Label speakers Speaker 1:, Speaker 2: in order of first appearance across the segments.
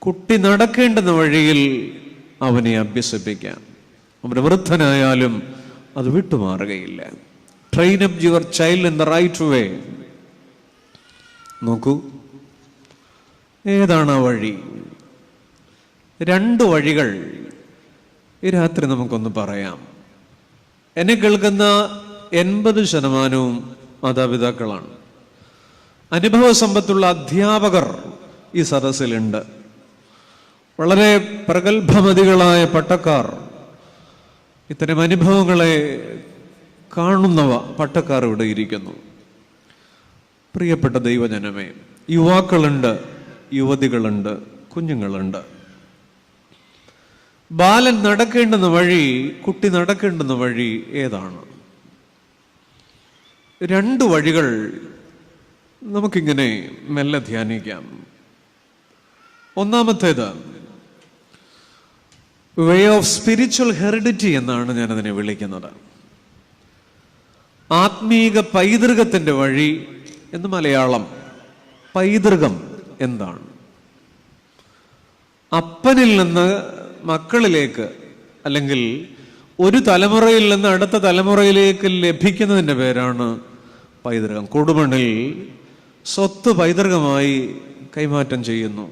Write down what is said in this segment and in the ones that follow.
Speaker 1: കുട്ടി നടക്കേണ്ടുന്ന വഴിയിൽ അവനെ അഭ്യസിപ്പിക്കാം. അവൻ വൃദ്ധനായാലും അത് വിട്ടുമാറുകയില്ല. Train up your child in the right way. നോക്കൂ, ഏതാണ് ആ വഴി? 2 വഴികൾ ഈ രാത്രി നമുക്കൊന്ന് പറയാം. എന്നെ കേൾക്കുന്ന 80% മാതാപിതാക്കളാണ്. അനുഭവ സമ്പത്തുള്ള അധ്യാപകർ ഈ സദസ്സിലുണ്ട്. വളരെ പ്രഗത്ഭമതികളായ പട്ടക്കാർ, ഇത്തരം അനുഭവങ്ങളെ കാണുന്നവ പട്ടക്കാർ ഇവിടെ ഇരിക്കുന്നു. പ്രിയപ്പെട്ട ദൈവജനമേ, യുവാക്കളുണ്ട്, യുവതികളുണ്ട്, കുഞ്ഞുങ്ങളുണ്ട്. ബാലൻ നടക്കേണ്ടുന്ന വഴി, കുട്ടി നടക്കേണ്ടുന്ന വഴി ഏതാണ്? 2 വഴികൾ നമുക്കിങ്ങനെ മെല്ലെ ധ്യാനിക്കാം. ഒന്നാമത്തേത് വേ ഓഫ് സ്പിരിച്വൽ ഹെറിഡിറ്റി എന്നാണ് ഞാനതിനെ വിളിക്കുന്നത്. ആത്മീക പൈതൃകത്തിൻ്റെ വഴി എന്ന് മലയാളം. പൈതൃകം എന്താണ്? അപ്പനിൽ നിന്ന് മക്കളിലേക്ക്, അല്ലെങ്കിൽ ഒരു തലമുറയിൽ നിന്ന് അടുത്ത തലമുറയിലേക്ക് ലഭിക്കുന്നതിൻ്റെ പേരാണ് പൈതൃകം. കൊടുമണ്ണിൽ സ്വത്ത് പൈതൃകമായി കൈമാറ്റം ചെയ്യുന്നു.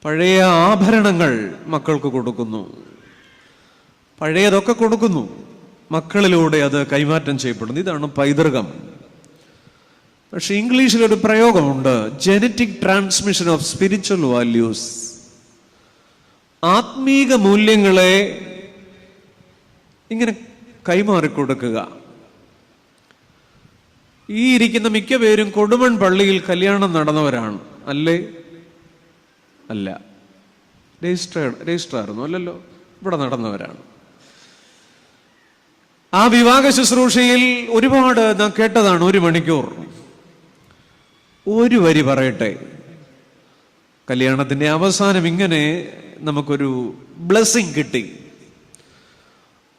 Speaker 1: പഴയ ആഭരണങ്ങൾ മക്കൾക്ക് കൊടുക്കുന്നു, പഴയതൊക്കെ കൊടുക്കുന്നു, മക്കളിലൂടെ അത് കൈമാറ്റം ചെയ്യപ്പെടുന്നു. ഇതാണ് പൈതൃകം. പക്ഷെ ഇംഗ്ലീഷിലൊരു പ്രയോഗമുണ്ട്, genetic transmission of spiritual values. ആത്മീക മൂല്യങ്ങളെ ഇങ്ങനെ കൈമാറിക്കൊടുക്കുക. ഈ ഇരിക്കുന്ന മിക്ക പേരും കൊടുമൺ പള്ളിയിൽ കല്യാണം നടന്നവരാണ്, അല്ലേ? അല്ല. രജിസ്റ്ററായിരുന്നു, അല്ലല്ലോ. ഇവിടെ നടന്നവരാണ്. ആ വിവാഹ ശുശ്രൂഷയിൽ ഒരുപാട് നാം കേട്ടതാണ്. 1 മണിക്കൂർ. ഒരു വരി പറയട്ടെ. കല്യാണത്തിന്റെ അവസാനം ഇങ്ങനെ നമുക്കൊരു ബ്ലെസ്സിങ് കിട്ടി.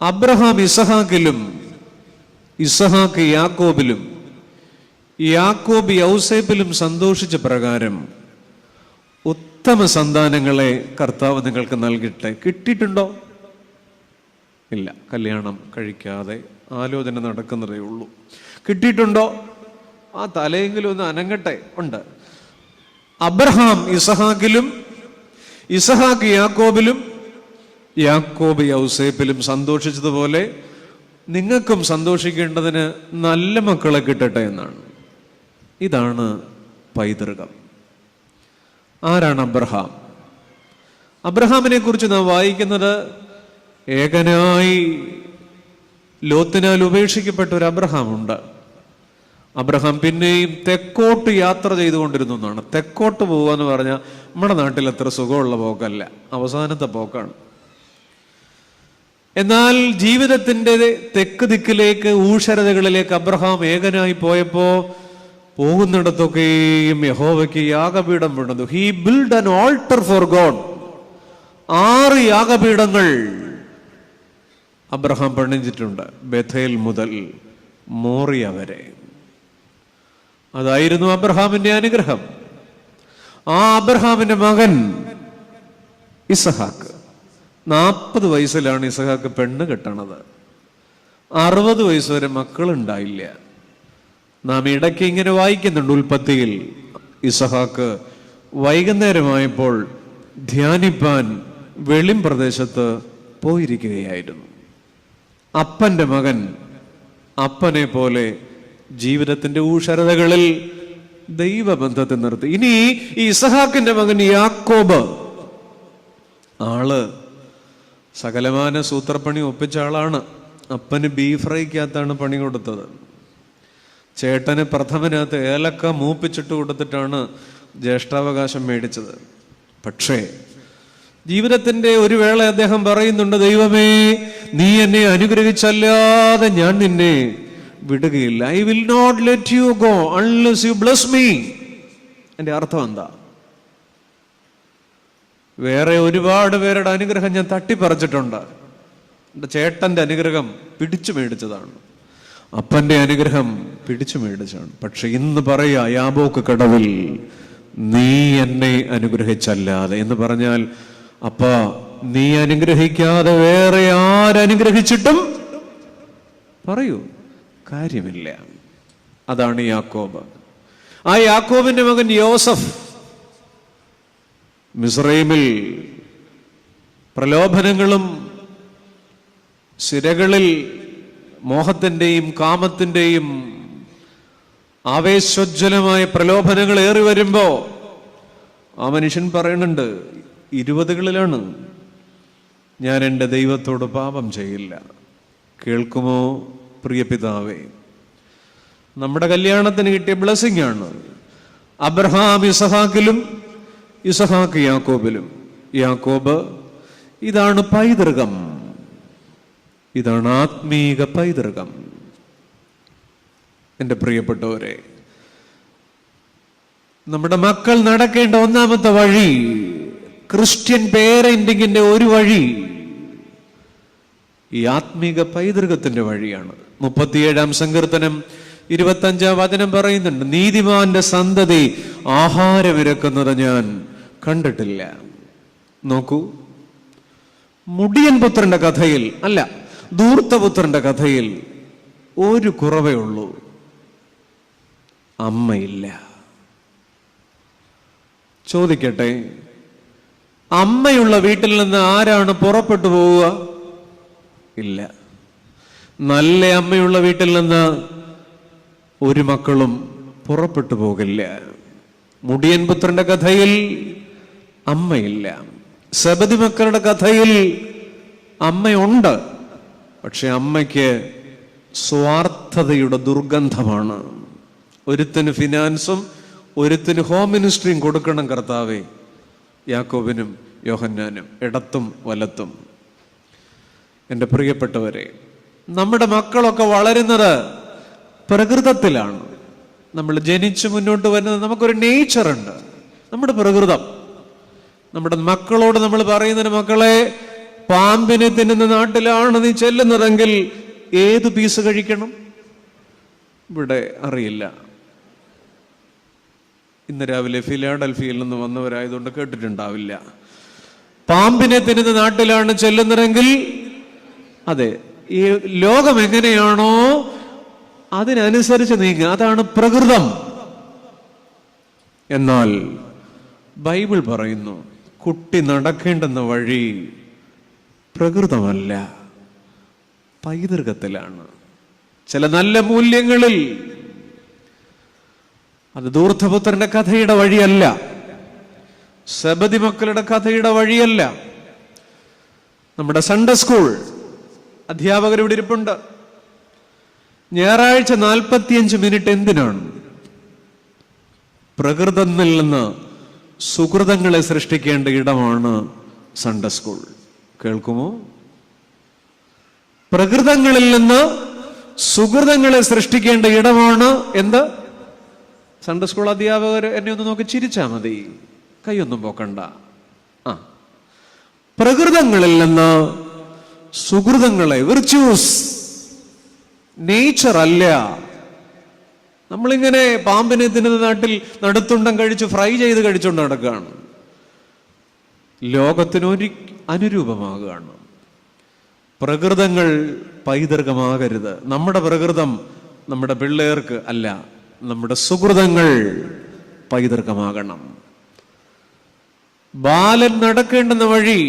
Speaker 1: അബ്രഹാം ഇസഹാക്കിലും, ഇസഹാക്ക് യാക്കോബിലും, യാക്കോബ് യൗസേപ്പിലും സന്തോഷിച്ച പ്രകാരം ഉത്തമ സന്താനങ്ങളെ കർത്താവ് നിങ്ങൾക്ക് നൽകട്ടെ. കിട്ടിയിട്ടുണ്ടോ? ഇല്ല. കല്യാണം കഴിക്കാതെ ആലോചന നടക്കുന്നതേ ഉള്ളൂ. കിട്ടിയിട്ടുണ്ടോ? ആ തലയെങ്കിലും ഒന്ന് അനങ്ങട്ടെ. ഉണ്ട്. അബ്രഹാം ഇസഹാക്കിലും, ഇസഹാക്ക് യാക്കോബിലും, യാക്കോബ് യൗസേപ്പിലും സന്തോഷിച്ചതുപോലെ നിങ്ങൾക്കും സന്തോഷിക്കേണ്ടതിന് നല്ല മക്കളെ കിട്ടട്ടെ എന്നാണ്. ഇതാണ് പൈതൃകം. ആരാണ് അബ്രഹാം? അബ്രഹാമിനെ കുറിച്ച് നാം വായിക്കുന്നത് ഏകനായി ലോത്തിനാൽ ഉപേക്ഷിക്കപ്പെട്ട ഒരു അബ്രഹാമുണ്ട്. അബ്രഹാം പിന്നെയും തെക്കോട്ട് യാത്ര ചെയ്തുകൊണ്ടിരുന്നു എന്നാണ്. തെക്കോട്ട് പോകുക എന്ന് പറഞ്ഞാൽ നമ്മുടെ നാട്ടിൽ അത്ര സുഖമുള്ള പോക്കല്ല, അവസാനത്തെ പോക്കാണ്. എന്നാൽ ജീവിതത്തിന്റെ തെക്ക് ദിക്കിലേക്ക്, ഊഷരതകളിലേക്ക് അബ്രഹാം ഏകനായി പോയപ്പോ പോകുന്നിടത്തൊക്കെയും യഹോവയ്ക്ക് യാഗപീഠം പണിതു. He build an altar for God. 6 യാഗപീഠങ്ങൾ അബ്രഹാം പണിഞ്ഞിട്ടുണ്ട്, ബഥേൽ മുതൽ മോറിയ വരെ. അതായിരുന്നു അബ്രഹാമിന്റെ അനുഗ്രഹം. ആ അബ്രഹാമിന്റെ മകൻ ഇസഹാക്ക്. 40 വയസ്സിലാണ് ഇസഹാക്ക് പെണ്ണ് കെട്ടണത്. 60 വയസ്സ് വരെ മക്കളുണ്ടായില്ല. നാം ഇടയ്ക്ക് ഇങ്ങനെ വായിക്കുന്നുണ്ട് ഉൽപ്പത്തിയിൽ, ഇസഹാക്ക് വൈകുന്നേരമായപ്പോൾ ധ്യാനിപ്പാൻ വെളിം പ്രദേശത്ത് പോയിരിക്കുകയായിരുന്നു. അപ്പന്റെ മകൻ അപ്പനെ പോലെ ജീവിതത്തിന്റെ ഊഷരതകളിൽ ദൈവബന്ധത്തെ നിർത്തി. ഇനി ഈ ഇസഹാക്കിന്റെ മകൻ യാക്കോബ്, ആള് സകലമാന സൂത്രപ്പണി ഒപ്പിച്ച ആളാണ്. അപ്പന് ബീഫ് ഫ്രൈക്കകത്താണ് പണി കൊടുത്തത്. ചേട്ടന് പ്രഥമനകത്ത് ഏലക്ക മൂപ്പിച്ചിട്ട് കൊടുത്തിട്ടാണ് ജ്യേഷ്ഠാവകാശം മേടിച്ചത്. പക്ഷേ ജീവിതത്തിന്റെ ഒരു വേള അദ്ദേഹം പറയുന്നുണ്ട്, ദൈവമേ, നീ എന്നെ അനുഗ്രഹിച്ചല്ലാതെ ഞാൻ നിന്നെ വിടുകയില്ല. I will not let you go unless you bless me. എൻ്റെ അർത്ഥം എന്താ? വേറെ ഒരുപാട് പേരുടെ അനുഗ്രഹം ഞാൻ തട്ടിപ്പറിച്ചിട്ടുണ്ട്. എൻ്റെ ചേട്ടന്റെ അനുഗ്രഹം പിടിച്ചു മേടിച്ചതാണ്, അപ്പന്റെ അനുഗ്രഹം പിടിച്ചു മേടിച്ചാണ്. പക്ഷെ ഇന്ന് പറയാ, യാബോക്ക് കടവിൽ നീ എന്നെ അനുഗ്രഹിച്ചല്ലാതെ. എന്ന് പറഞ്ഞാൽ അപ്പാ, നീ അനുഗ്രഹിക്കാതെ വേറെ ആരനുഗ്രഹിച്ചിട്ടും പറയൂ കാര്യമില്ല. അതാണ് യാക്കോബ്. ആ യാക്കോബിന്റെ മകൻ യോസഫ് മിസ്രൈമിൽ പ്രലോഭനങ്ങളും സിരകളിൽ മോഹത്തിന്റെയും കാമത്തിന്റെയും ആവേശോജ്വലമായ പ്രലോഭനങ്ങൾ ഏറി വരുമ്പോ ആ മനുഷ്യൻ പറയുന്നുണ്ട്, 20കളിലാണ്, ഞാൻ എൻ്റെ ദൈവത്തോട് പാപം ചെയ്യില്ല. കേൾക്കുമോ പ്രിയ പിതാവേ? നമ്മുടെ കല്യാണത്തിന് കിട്ടിയ ബ്ലെസ്സിംഗ് ആണ്. അബ്രഹാം ഇസഹാക്കിലും, ഇസഹാക്ക് യാക്കോബിലും. യാക്കോബ്, ഇതാണ് പൈതൃകം, ഇതാണ് ആത്മീക പൈതൃകം. എൻ്റെ പ്രിയപ്പെട്ടവരെ, നമ്മുടെ മക്കൾ നടക്കേണ്ട ഒന്നാമത്തെ വഴി, ക്രിസ്ത്യൻ പേരന്റിങ്ങിന്റെ ഒരു വഴി ഈ ആത്മീക പൈതൃകത്തിന്റെ വഴിയാണ്. 37-ാം സങ്കീർത്തനം 25-ാം വചനം പറയുന്നുണ്ട്, നീതിമാന്റെ സന്തതി ആഹാരമിരക്കുന്നത് ഞാൻ കണ്ടിട്ടില്ല. നോക്കൂ, മുടിയൻ പുത്രന്റെ കഥയിൽ അല്ല, ധൂർത്തപുത്രന്റെ കഥയിൽ ഒരു കുറവേ ഉള്ളൂ, അമ്മയില്ല. ചോദിക്കട്ടെ, അമ്മയുള്ള വീട്ടിൽ നിന്ന് ആരാണ് പുറപ്പെട്ടു പോവുക? ഇല്ല. നല്ല അമ്മയുള്ള വീട്ടിൽ നിന്ന് ഒരു മക്കളും പുറപ്പെട്ടു പോകില്ല. മുടിയൻ പുത്രന്റെ കഥയിൽ അമ്മയില്ല. സബദി മക്കളുടെ കഥയിൽ അമ്മയുണ്ട്, പക്ഷെ അമ്മയ്ക്ക് സ്വാർത്ഥതയുടെ ദുർഗന്ധമാണ്. ഒരുത്തിന് ഫിനാൻസും ഒരുത്തിന് ഹോം മിനിസ്ട്രിയും കൊടുക്കണം കർത്താവേ. യാക്കോബിനും യോഹന്നാനും ഇടത്തും വലത്തും. എൻ്റെ പ്രിയപ്പെട്ടവരെ, നമ്മുടെ മക്കളൊക്കെ വളരുന്നത് പ്രകൃതത്തിലാണ്. നമ്മൾ ജനിച്ച് മുന്നോട്ട് വരുന്നത്, നമുക്കൊരു നേച്ചറുണ്ട്, നമ്മുടെ പ്രകൃതം. നമ്മുടെ മക്കളോട് നമ്മൾ പറയുന്നതിന്, മക്കളെ, പാമ്പിനെ തിന്നുന്ന നാട്ടിലാണ് നീ ചെല്ലുന്നതെങ്കിൽ ഏത് പീസ് കഴിക്കണം? ഇവിടെ അറിയില്ല. ഇന്ന് രാവിലെ ഫിലാഡൽഫിയയിൽ നിന്ന് വന്നവരായതുകൊണ്ട് കേട്ടിട്ടുണ്ടാവില്ല. പാമ്പിനെ തിന്നുന്ന നാട്ടിലാണ് ചെല്ലുന്നതെങ്കിൽ, അതെ, ഈ ലോകം എങ്ങനെയാണോ അതിനനുസരിച്ച് നീങ്ങുക, അതാണ് പ്രകൃതം. എന്നാൽ ബൈബിൾ പറയുന്നു, കുട്ടി നടക്കേണ്ടുന്ന വഴി പ്രകൃതമല്ല, പൈതൃകത്തിലാണ്, ചില നല്ല മൂല്യങ്ങളിൽ. അത് ധൂർത്തപുത്രന്റെ കഥയുടെ വഴിയല്ല, സബദി മക്കളുടെ കഥയുടെ വഴിയല്ല. നമ്മുടെ സൺഡേ സ്കൂൾ അധ്യാപകർ ഇവിടെ ഇരിപ്പുണ്ട്. ഞായറാഴ്ച 45 മിനിറ്റ് എന്തിനാണ്? പ്രകൃതത്തിൽ നിന്ന് സുഹൃതങ്ങളെ സൃഷ്ടിക്കേണ്ട ഇടമാണ് സൺഡേ സ്കൂൾ. കേൾക്കുമോ? പ്രകൃതങ്ങളിൽ നിന്ന് സുഹൃതങ്ങളെ സൃഷ്ടിക്കേണ്ട ഇടമാണ് എന്ത്? സൺഡേ സ്കൂൾ അധ്യാപകർ എന്നെ ഒന്ന് നോക്കി ചിരിച്ചാ മതി, കൈയൊന്നും പോക്കണ്ട. പ്രകൃതങ്ങളിൽ നിന്ന് സുഹൃതങ്ങളെ, വിർച്യൂസ്, നേച്ചർ അല്ല. നമ്മളിങ്ങനെ പാമ്പിനെ തിന്നുന്ന നാട്ടിൽ നടുത്തുണ്ടം കഴിച്ച് ഫ്രൈ ചെയ്ത് കഴിച്ചുകൊണ്ട് നടക്കുകയാണ്. ലോകത്തിനൊരു അനുരൂപമാകുകയാണ്. പ്രകൃതങ്ങൾ പൈതൃകമാകരുത്. നമ്മുടെ പ്രകൃതം നമ്മുടെ പിള്ളേർക്ക് അല്ല, നമ്മുടെ സുഹൃതങ്ങൾ പൈതൃകമാകണം. ബാലൻ നടക്കേണ്ടുന്ന വഴി,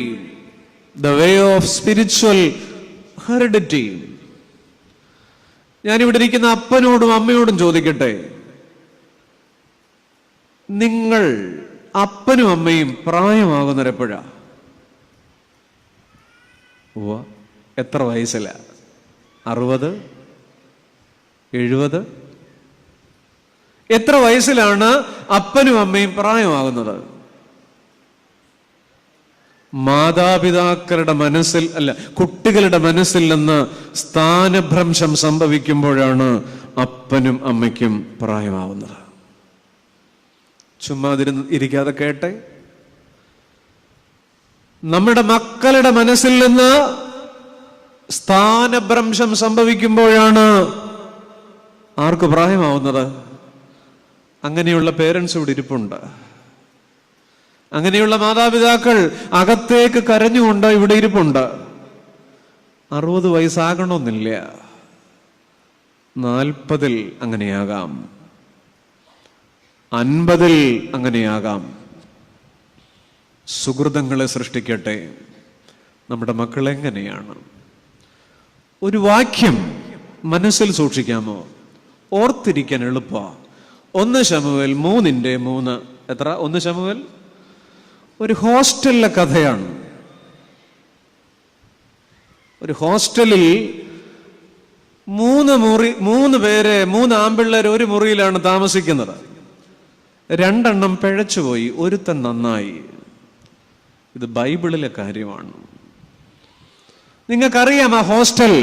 Speaker 1: the way of spiritual heredity. ഞാനിവിടെ ഇരിക്കുന്ന അപ്പനോടും അമ്മയോടും ചോദിക്കട്ടെ, നിങ്ങൾ അപ്പനും അമ്മയും പ്രായമാകുന്നവരെപ്പോഴാ? എത്ര വയസ്സില? 60, 70? എത്ര വയസ്സിലാണ് അപ്പനും അമ്മയും പ്രായമാകുന്നത്? മാതാപിതാക്കളുടെ മനസ്സിൽ അല്ല, കുട്ടികളുടെ മനസ്സിൽ നിന്ന് സ്ഥാനഭ്രംശം സംഭവിക്കുമ്പോഴാണ് അപ്പനും അമ്മയ്ക്കും പ്രായമാവുന്നത്. ചുമ്മാ ഇരിക്കാതെ കേട്ടെ. നമ്മുടെ മക്കളുടെ മനസ്സിൽ നിന്ന് സ്ഥാനഭ്രംശം സംഭവിക്കുമ്പോഴാണ് ആർക്ക് പ്രായമാവുന്നത്? അങ്ങനെയുള്ള പേരൻസ് ഇവിടെ ഇരിപ്പുണ്ട്. അങ്ങനെയുള്ള മാതാപിതാക്കൾ അകത്തേക്ക് കരഞ്ഞുകൊണ്ട് ഇവിടെ ഇരിപ്പുണ്ട്. 60 വയസ്സാകണമെന്നില്ല, 40 അങ്ങനെയാകാം, 50 അങ്ങനെയാകാം. സുഹൃതങ്ങളെ സൃഷ്ടിക്കട്ടെ. നമ്മുടെ മക്കൾ എങ്ങനെയാണ്? ഒരു വാക്യം മനസ്സിൽ സൂക്ഷിക്കാമോ? ഓർത്തിരിക്കാൻ എളുപ്പമാണ്. 1 ശമൂവേൽ 3:3. എത്ര? 1 ശമൂവേൽ ഒരു ഹോസ്റ്റലിലെ കഥയാണ്. ഒരു ഹോസ്റ്റലിൽ 3 പേര്, 3 ആൺപിള്ളേർ ഒരു മുറിയിലാണ് താമസിക്കുന്നത്. 2 എണ്ണം പിഴച്ചുപോയി, ഒരുത്തൻ നന്നായി. ഇത് ബൈബിളിലെ കാര്യമാണ്. നിങ്ങൾക്കറിയാം, ആ ഹോസ്റ്റൽ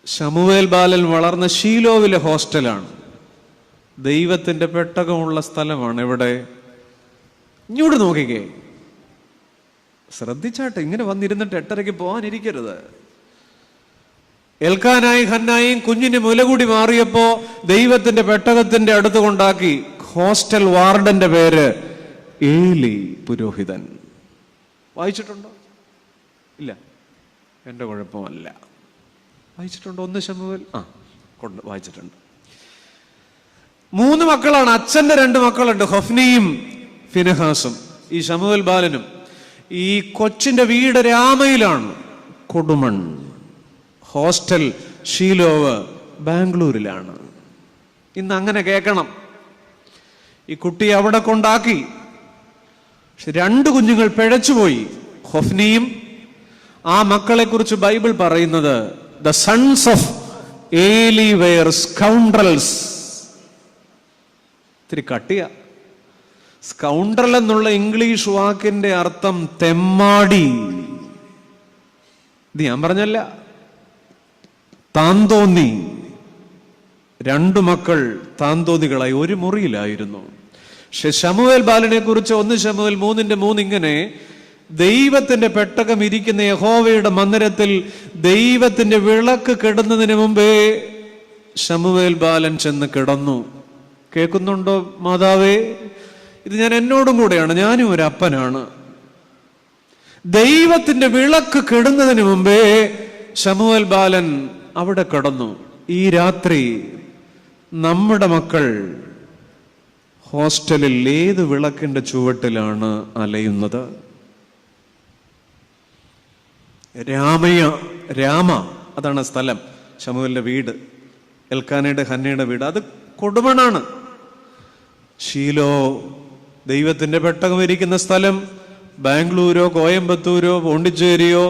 Speaker 1: ശമൂവേൽ ബാലൻ വളർന്ന ശീലോവിലെ ഹോസ്റ്റലാണ്. ദൈവത്തിന്റെ പെട്ടകമുള്ള സ്ഥലമാണ്. എവിടെ? ഇങ്ങോട്ട് നോക്കിക്കേ, ശ്രദ്ധിച്ചാട്ടെ. ഇങ്ങനെ വന്നിരുന്നിട്ട് 8:30 പോകാനിരിക്കരുത്. എൽക്കാനായും ഹന്നായും കുഞ്ഞിന് മുലകൂടി മാറിയപ്പോ ദൈവത്തിന്റെ പെട്ടകത്തിന്റെ അടുത്ത് കൊണ്ടാക്കി. ഹോസ്റ്റൽ വാർഡന്റെ പേര് ഏലി പുരോഹിതൻ. വായിച്ചിട്ടുണ്ടോ? ഇല്ല, എന്റെ കുഴപ്പമല്ല. വായിച്ചിട്ടുണ്ടോ? 1 ശമൂവേൽ വായിച്ചിട്ടുണ്ട്. 3 മക്കളാണ്. അച്ഛന്റെ 2 മക്കളുണ്ട്, ഹൊഫ്നിയും ഫിനെഹാസും, ഈ ശമൂവേൽ ബാലനും. ഈ കൊച്ചിന്റെ വീട് രാമയിലാണ്, കൊടുമൺ. ഹോസ്റ്റൽ ഷീലോവ് ബാംഗ്ലൂരിലാണ്. ഇന്ന് അങ്ങനെ കേൾക്കണം. ഈ കുട്ടിയെ അവിടെ കൊണ്ടാക്കി. പക്ഷെ 2 കുഞ്ഞുങ്ങൾ പിഴച്ചുപോയി. ഹൊഫ്നിയും, ആ മക്കളെ കുറിച്ച് ബൈബിൾ പറയുന്നത് the sons of Eli were scoundrels. ഇത്തിരി കട്ടിയ. സ്കൗണ്ടറൽ എന്നുള്ള ഇംഗ്ലീഷ് വാക്കിന്റെ അർത്ഥം തെമ്മാടി. ഇത് ഞാൻ പറഞ്ഞല്ല, താന്തോന്നി. 2 മക്കൾ താന്തോന്നികളായി ഒരു മുറിയിലായിരുന്നു. പക്ഷെ ശമൂവേൽ ബാലനെ കുറിച്ച് 1 ശമൂവേൽ 3:3 ഇങ്ങനെ: ദൈവത്തിന്റെ പെട്ടകം ഇരിക്കുന്ന യഹോവയുടെ മന്ദിരത്തിൽ ദൈവത്തിന്റെ വിളക്ക് കെടുന്നതിന് മുമ്പേ ശമൂവേൽ ബാലൻ ചെന്ന് കിടന്നു. കേൾക്കുന്നുണ്ടോ മാതാവേ? ഇത് ഞാൻ എന്നോടും കൂടെയാണ്, ഞാനും ഒരു അപ്പനാണ്. ദൈവത്തിന്റെ വിളക്ക് കെടുന്നതിന് മുമ്പേ ശമൂവേൽ ബാലൻ അവിടെ കിടന്നു. ഈ രാത്രി നമ്മുടെ മക്കൾ ഹോസ്റ്റലിൽ ഏത് വിളക്കിന്റെ ചുവട്ടിലാണ് അലയുന്നത്? രാമ, അതാണ് സ്ഥലം. ശമൂവേലിന്റെ വീട്, എൽക്കാനയുടെ ഹന്നയുടെ വീട്, അത് കൊടുമണാണ്. ഷീലോ, ദൈവത്തിന്റെ പെട്ടകം ഇരിക്കുന്ന സ്ഥലം, ബാംഗ്ലൂരോ കോയമ്പത്തൂരോ പോണ്ടിച്ചേരിയോ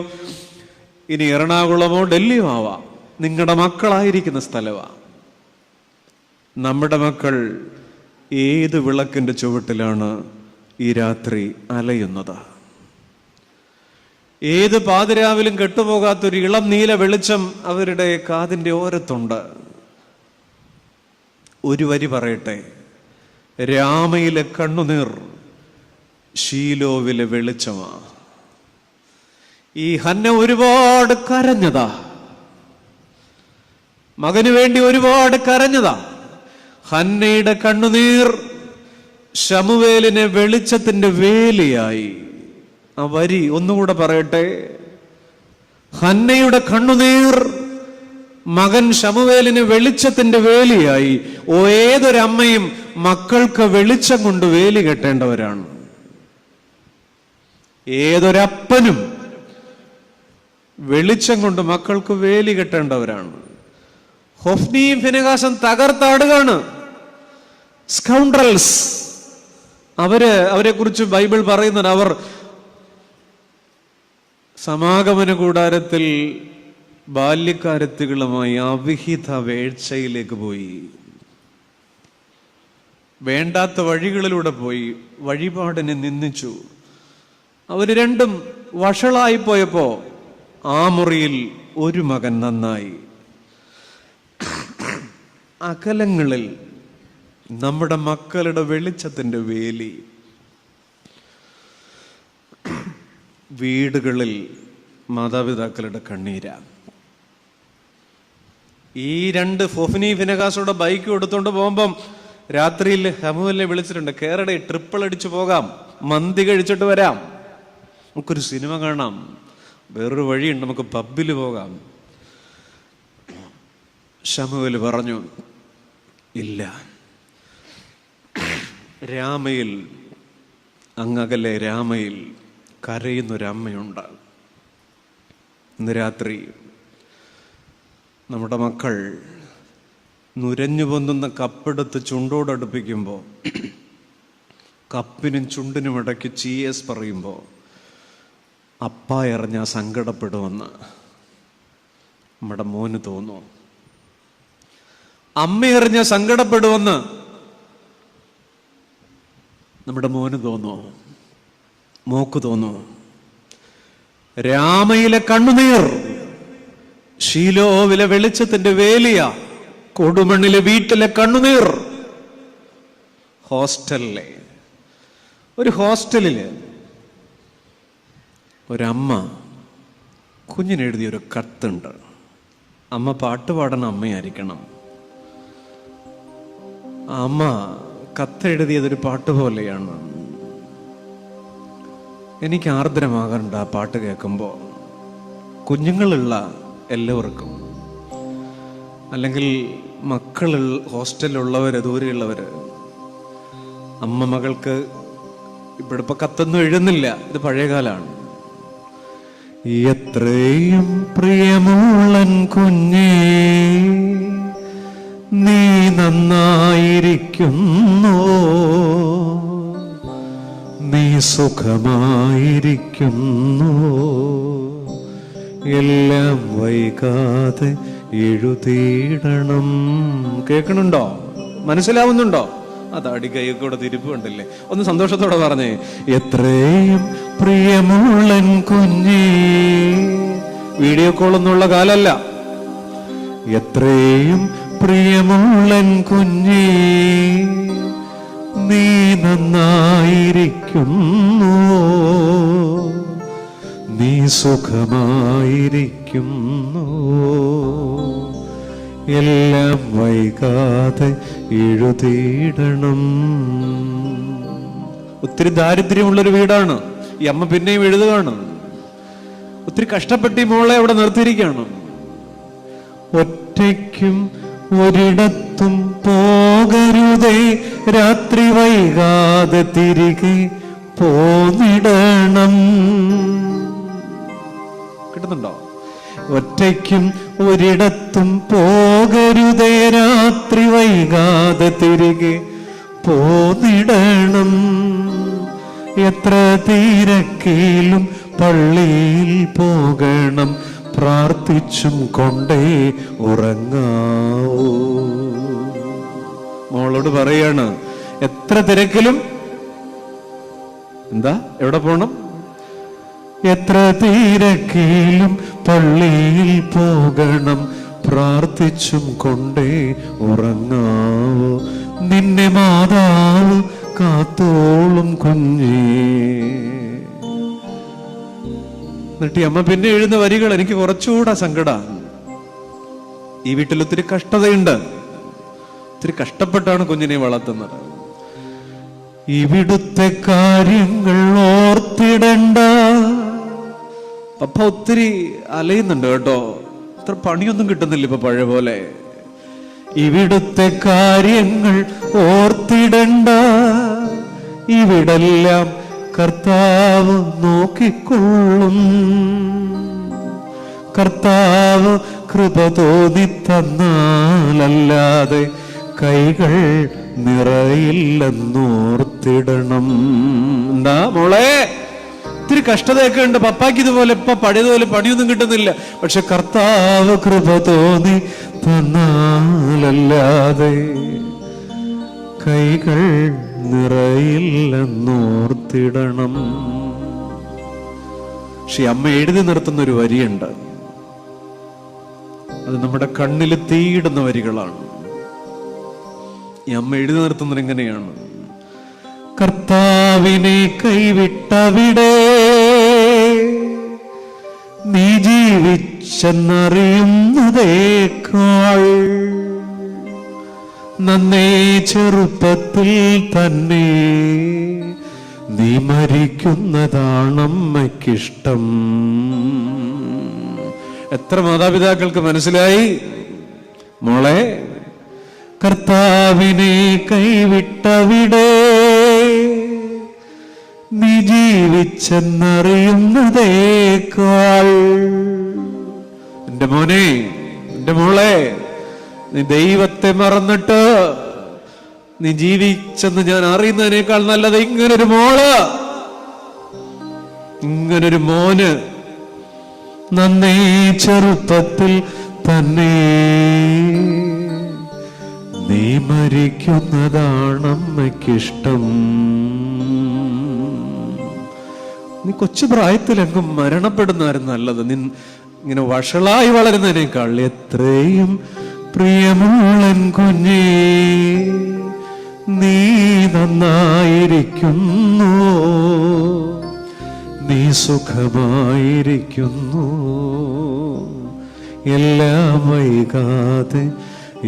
Speaker 1: ഇനി എറണാകുളമോ ഡൽഹിയോ ആവാം. നിങ്ങളുടെ മക്കളായിരിക്കുന്ന സ്ഥലമാണ്. നമ്മുടെ മക്കൾ ഏത് വിളക്കിന്റെ ചുവട്ടിലാണ് ഈ രാത്രി അലയുന്നത്? ഏത് പാതിരാവിലും കെട്ടുപോകാത്തൊരു ഇളം നീല വെളിച്ചം അവരുടെ കാതിന്റെ ഓരത്തുണ്ട്. ഒരു വരി പറയട്ടെ: രാമയിലെ കണ്ണുനീർ ഷീലോവിലെ വെളിച്ചമാ. ഈ ഹന്ന ഒരുപാട് കരഞ്ഞതാ, മകന് വേണ്ടി ഒരുപാട് കരഞ്ഞതാ. ഹന്നയുടെ കണ്ണുനീർ ശമൂവേലിനെ വെളിച്ചത്തിന്റെ വേലിയായി. ആ വരി ഒന്നുകൂടെ പറയട്ടെ: ഹന്നയുടെ കണ്ണുനീർ മകൻ ശമൂവേലിന് വെളിച്ചത്തിന്റെ വേലിയായി. ഏതൊരമ്മയും മക്കൾക്ക് വെളിച്ചം കൊണ്ട് വേലി കെട്ടേണ്ടവരാണ്. ഏതൊരപ്പനും വെളിച്ചം കൊണ്ട് മക്കൾക്ക് വേലി കെട്ടേണ്ടവരാണ്. ഹൊഫ്നിയും ഫിനെഹാസും തകർത്താടുകയാണ്. സ്കൗണ്ടറൽസ്. അവരെ കുറിച്ച് ബൈബിൾ പറയുന്നത്, അവർ സമാഗമന കൂടാരത്തിൽ ബാല്യക്കാരത്തികളുമായി അവിഹിത വേഴ്ചയിലേക്ക് പോയി. വേണ്ടാത്ത വഴികളിലൂടെ പോയി, വഴിപാടിനെ നിന്ദിച്ചു. അവര് 2 വഷളായി പോയപ്പോ ആ മുറിയിൽ ഒരു മകൻ നന്നായി. അകലങ്ങളിൽ നമ്മുടെ മക്കളുടെ വെളിച്ചത്തിന്റെ വേലി. വീടുകളിൽ മാതാപിതാക്കളുടെ കണ്ണീരാ. ഈ 2 ഹൊഫ്നി ഫിനെഹാസോടെ ബൈക്ക് എടുത്തോണ്ട് പോകുമ്പം രാത്രിയിൽ ശമൂവേലിനെ വിളിച്ചിട്ടുണ്ട്, കേരള ട്രിപ്പിൾ അടിച്ചു പോകാം, മന്തി കഴിച്ചിട്ട് വരാം, നമുക്കൊരു സിനിമ കാണാം, വേറൊരു വഴിയുണ്ട്, നമുക്ക് പബ്ബിൽ പോകാം. ശമൂവേൽ പറഞ്ഞു, ഇല്ല, രാമയിൽ, അങ്ങകലെ രാമയിൽ കരയുന്നൊരമ്മയുണ്ട്. ഇന്ന് രാത്രി നമ്മുടെ മക്കൾ നുരഞ്ഞു പൊന്തുന്ന കപ്പെടുത്ത് ചുണ്ടോടടുപ്പിക്കുമ്പോൾ, കപ്പിനും ചുണ്ടിനും ഇടയ്ക്ക് ചീയേസ് പറയുമ്പോൾ അപ്പ എറിഞ്ഞാൽ സങ്കടപ്പെടുമെന്ന് നമ്മുടെ മോന് തോന്നുന്നു. അമ്മ എറിഞ്ഞാൽ സങ്കടപ്പെടുമെന്ന് നമ്മുടെ മോന് തോന്നുന്നു, മോക്ക് തോന്നുന്നു. രാമയിലെ കണ്ണുനീർ ശീലോവിലെ വെളിച്ചത്തിന്റെ വേലിയ, കൊടുമണ്ണിലെ വീട്ടിലെ കണ്ണുനീർ. ഒരു ഹോസ്റ്റലില് ഒരമ്മ കുഞ്ഞിനെഴുതിയൊരു കത്തുണ്ട്. അമ്മ പാട്ടുപാടുന്ന അമ്മയായിരിക്കണം. അമ്മ കത്തെഴുതിയതൊരു പാട്ട് പോലെയാണ്. എനിക്ക് ആർദ്രമാകാറുണ്ട് ആ പാട്ട് കേൾക്കുമ്പോൾ. കുഞ്ഞുങ്ങളുള്ള എല്ലാവർക്കും, അല്ലെങ്കിൽ മക്കൾ ഹോസ്റ്റലിലുള്ളവർ, ദൂരെയുള്ളവർ, അമ്മ മകൾക്ക് ഇപ്പൊ കത്തൊന്നും എഴുതുന്നില്ല, ഇത് പഴയകാലാണ്. എത്രയും പ്രിയമുള്ളൻ കുഞ്ഞേ, നീ നന്നായിരിക്കുന്നു, നീ സുഖമായിരിക്കുന്നു, എല്ലാം വൈകാതെ എഴുതിയിടണം. കേൾക്കണുണ്ടോ? മനസ്സിലാവുന്നുണ്ടോ? അത് അടികൈക്കൂടെ തിരിപ്പ് കണ്ടില്ലേ? ഒന്ന് സന്തോഷത്തോടെ പറഞ്ഞേ, എത്രയും പ്രിയമുള്ളൻ കുഞ്ഞേ. വീഡിയോ കോളൊന്നുള്ള കാലല്ല. എത്രയും പ്രിയമുള്ളൻ കുഞ്ഞേ, നീ നന്നായിരിക്കുന്നു, നീ സുഖമായിരിക്കുന്നു, എല്ലാം വൈകാതെ എഴുതിയിടണം. ഒത്തിരി ദാരിദ്ര്യമുള്ളൊരു വീടാണ്. ഈ അമ്മ പിന്നെയും എഴുതുകയാണ്. ഒത്തിരി കഷ്ടപ്പെട്ട് ഈ മോളെ അവിടെ നിർത്തിയിരിക്കുകയാണ്. ഒറ്റയ്ക്കും ഒരിടത്തും പോകരുതേ, രാത്രി വൈകാതെ തിരികെ പോന്നിടണം. കിട്ടുന്നുണ്ടോ? ഒറ്റയ്ക്കും ഒരിടത്തും പോകരുതേ, രാത്രി വൈകാതെ തിരികെ പോന്നിടണം. എത്ര തിരക്കിലും പള്ളിയിൽ പോകണം, പ്രാർത്ഥിച്ചും കൊണ്ടേ ഉറങ്ങാവൂ. മോളോട് പറയാണ്, എത്ര തിരക്കിലും എന്താ, എവിടെ പോണം? എത്ര തിരക്കിലും പള്ളിയിൽ പോകണം, പ്രാർത്ഥിച്ചും കൊണ്ടേ ഉറങ്ങാവൂ. നിന്നെ മാതാവ് കാത്തോളും കുഞ്ഞേ. എന്നിട്ട് അമ്മ പിന്നെ എഴുതുന്ന വരികൾ എനിക്ക് കുറച്ചുകൂടെ സങ്കടമാണ്. ഈ വീട്ടിൽ ഒത്തിരി കഷ്ടതയുണ്ട്. ഒത്തിരി കഷ്ടപ്പെട്ടാണ് കുഞ്ഞിനെ വളർത്തുന്നത്. ഇവിടുത്തെ കാര്യങ്ങൾ ഓർത്തിടണ്ട. പപ്പ ഒത്തിരി അലയുന്നുണ്ട് കേട്ടോ. അത്ര പണിയൊന്നും കിട്ടുന്നില്ല ഇപ്പൊ പഴയ പോലെ. ഇവിടുത്തെ കാര്യങ്ങൾ ഓർത്തിടണ്ട, ഇവിടെല്ലാം കർത്താവ് നോക്കിക്കൊള്ളും. കർത്താവ് കൃപ തോന്നി തന്നാലല്ലാതെ കൈകൾ നിറയില്ലെന്നോർത്തിടണം. എന്താ മോളെ, ഒത്തിരി കഷ്ടതയൊക്കെ ഉണ്ട്. പപ്പാക്ക് ഇതുപോലെ ഇപ്പൊ പഴയതുപോലെ പണിയൊന്നും കിട്ടുന്നില്ല. പക്ഷെ കർത്താവ് കൃപ തോന്നി തന്നാലല്ലാതെ കൈകൾ നിറയില്ലെന്നോർത്തിടണം. പക്ഷെ അമ്മ എഴുതി നിർത്തുന്ന ഒരു വരിയുണ്ട്. അത് നമ്മുടെ കണ്ണിൽ തീയിടുന്ന വരികളാണ്. ഈ അമ്മ എഴുതി നിർത്തുന്നത് എങ്ങനെയാണ്? കർത്താവിനെ കൈവിട്ടവിടെ നീ ജീവിച്ചെന്നറിയുന്നതേക്കാൾ നന്നേ ചെറുപ്പത്തിൽ തന്നെ നീ മരിക്കുന്നതാണമ്മയ്ക്കിഷ്ടം. എത്ര മാതാപിതാക്കൾക്ക് മനസ്സിലായി? മോളെ, കർത്താവിനെ കൈവിട്ടവിടെ നീ ജീവിച്ചെന്നറിയുന്നതേക്കാൾ, എന്റെ മോനെ, എന്റെ മോളെ, നീ ദൈവത്തെ മറന്നിട്ട് നീ ജീവിച്ചെന്ന് ഞാൻ അറിയുന്നതിനേക്കാൾ നല്ലത് ഇങ്ങനൊരു മോള്, ഇങ്ങനൊരു മോന് നന്നേ ചെറുപ്പത്തിൽ തന്നെ നീ മരിക്കുന്നതാണമ്മയ്ക്കിഷ്ടം. നീ കൊച്ചു പ്രായത്തിലെങ്കും മരണപ്പെടുന്നതായിരുന്നു നല്ലത്. ഇങ്ങനെ വഷളായി വളരുന്നതിനേക്കാൾ. എത്രയും പ്രിയമോളൻ കുഞ്ഞേ, നീ നന്നായിരിക്കുന്നു, നീ സുഖമായിരിക്കുന്നു, എല്ലാം വൈകാതെ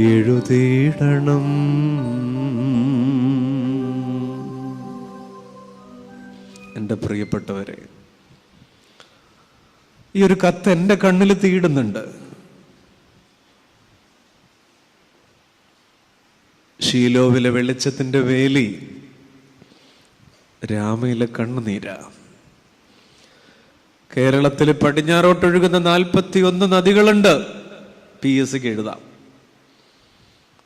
Speaker 1: എഴുതിയിടണം. എൻ്റെ പ്രിയപ്പെട്ടവരെ, ഈ ഒരു കത്ത് എൻ്റെ കണ്ണിൽ തീടുന്നുണ്ട്. ശീലോവിലെ വെളിച്ചത്തിന്റെ വേലി, രാമയിലെ കണ്ണുനീരാ. കേരളത്തിൽ പടിഞ്ഞാറോട്ടൊഴുകുന്ന 41 നദികളുണ്ട്. PSക്ക് എഴുതാം.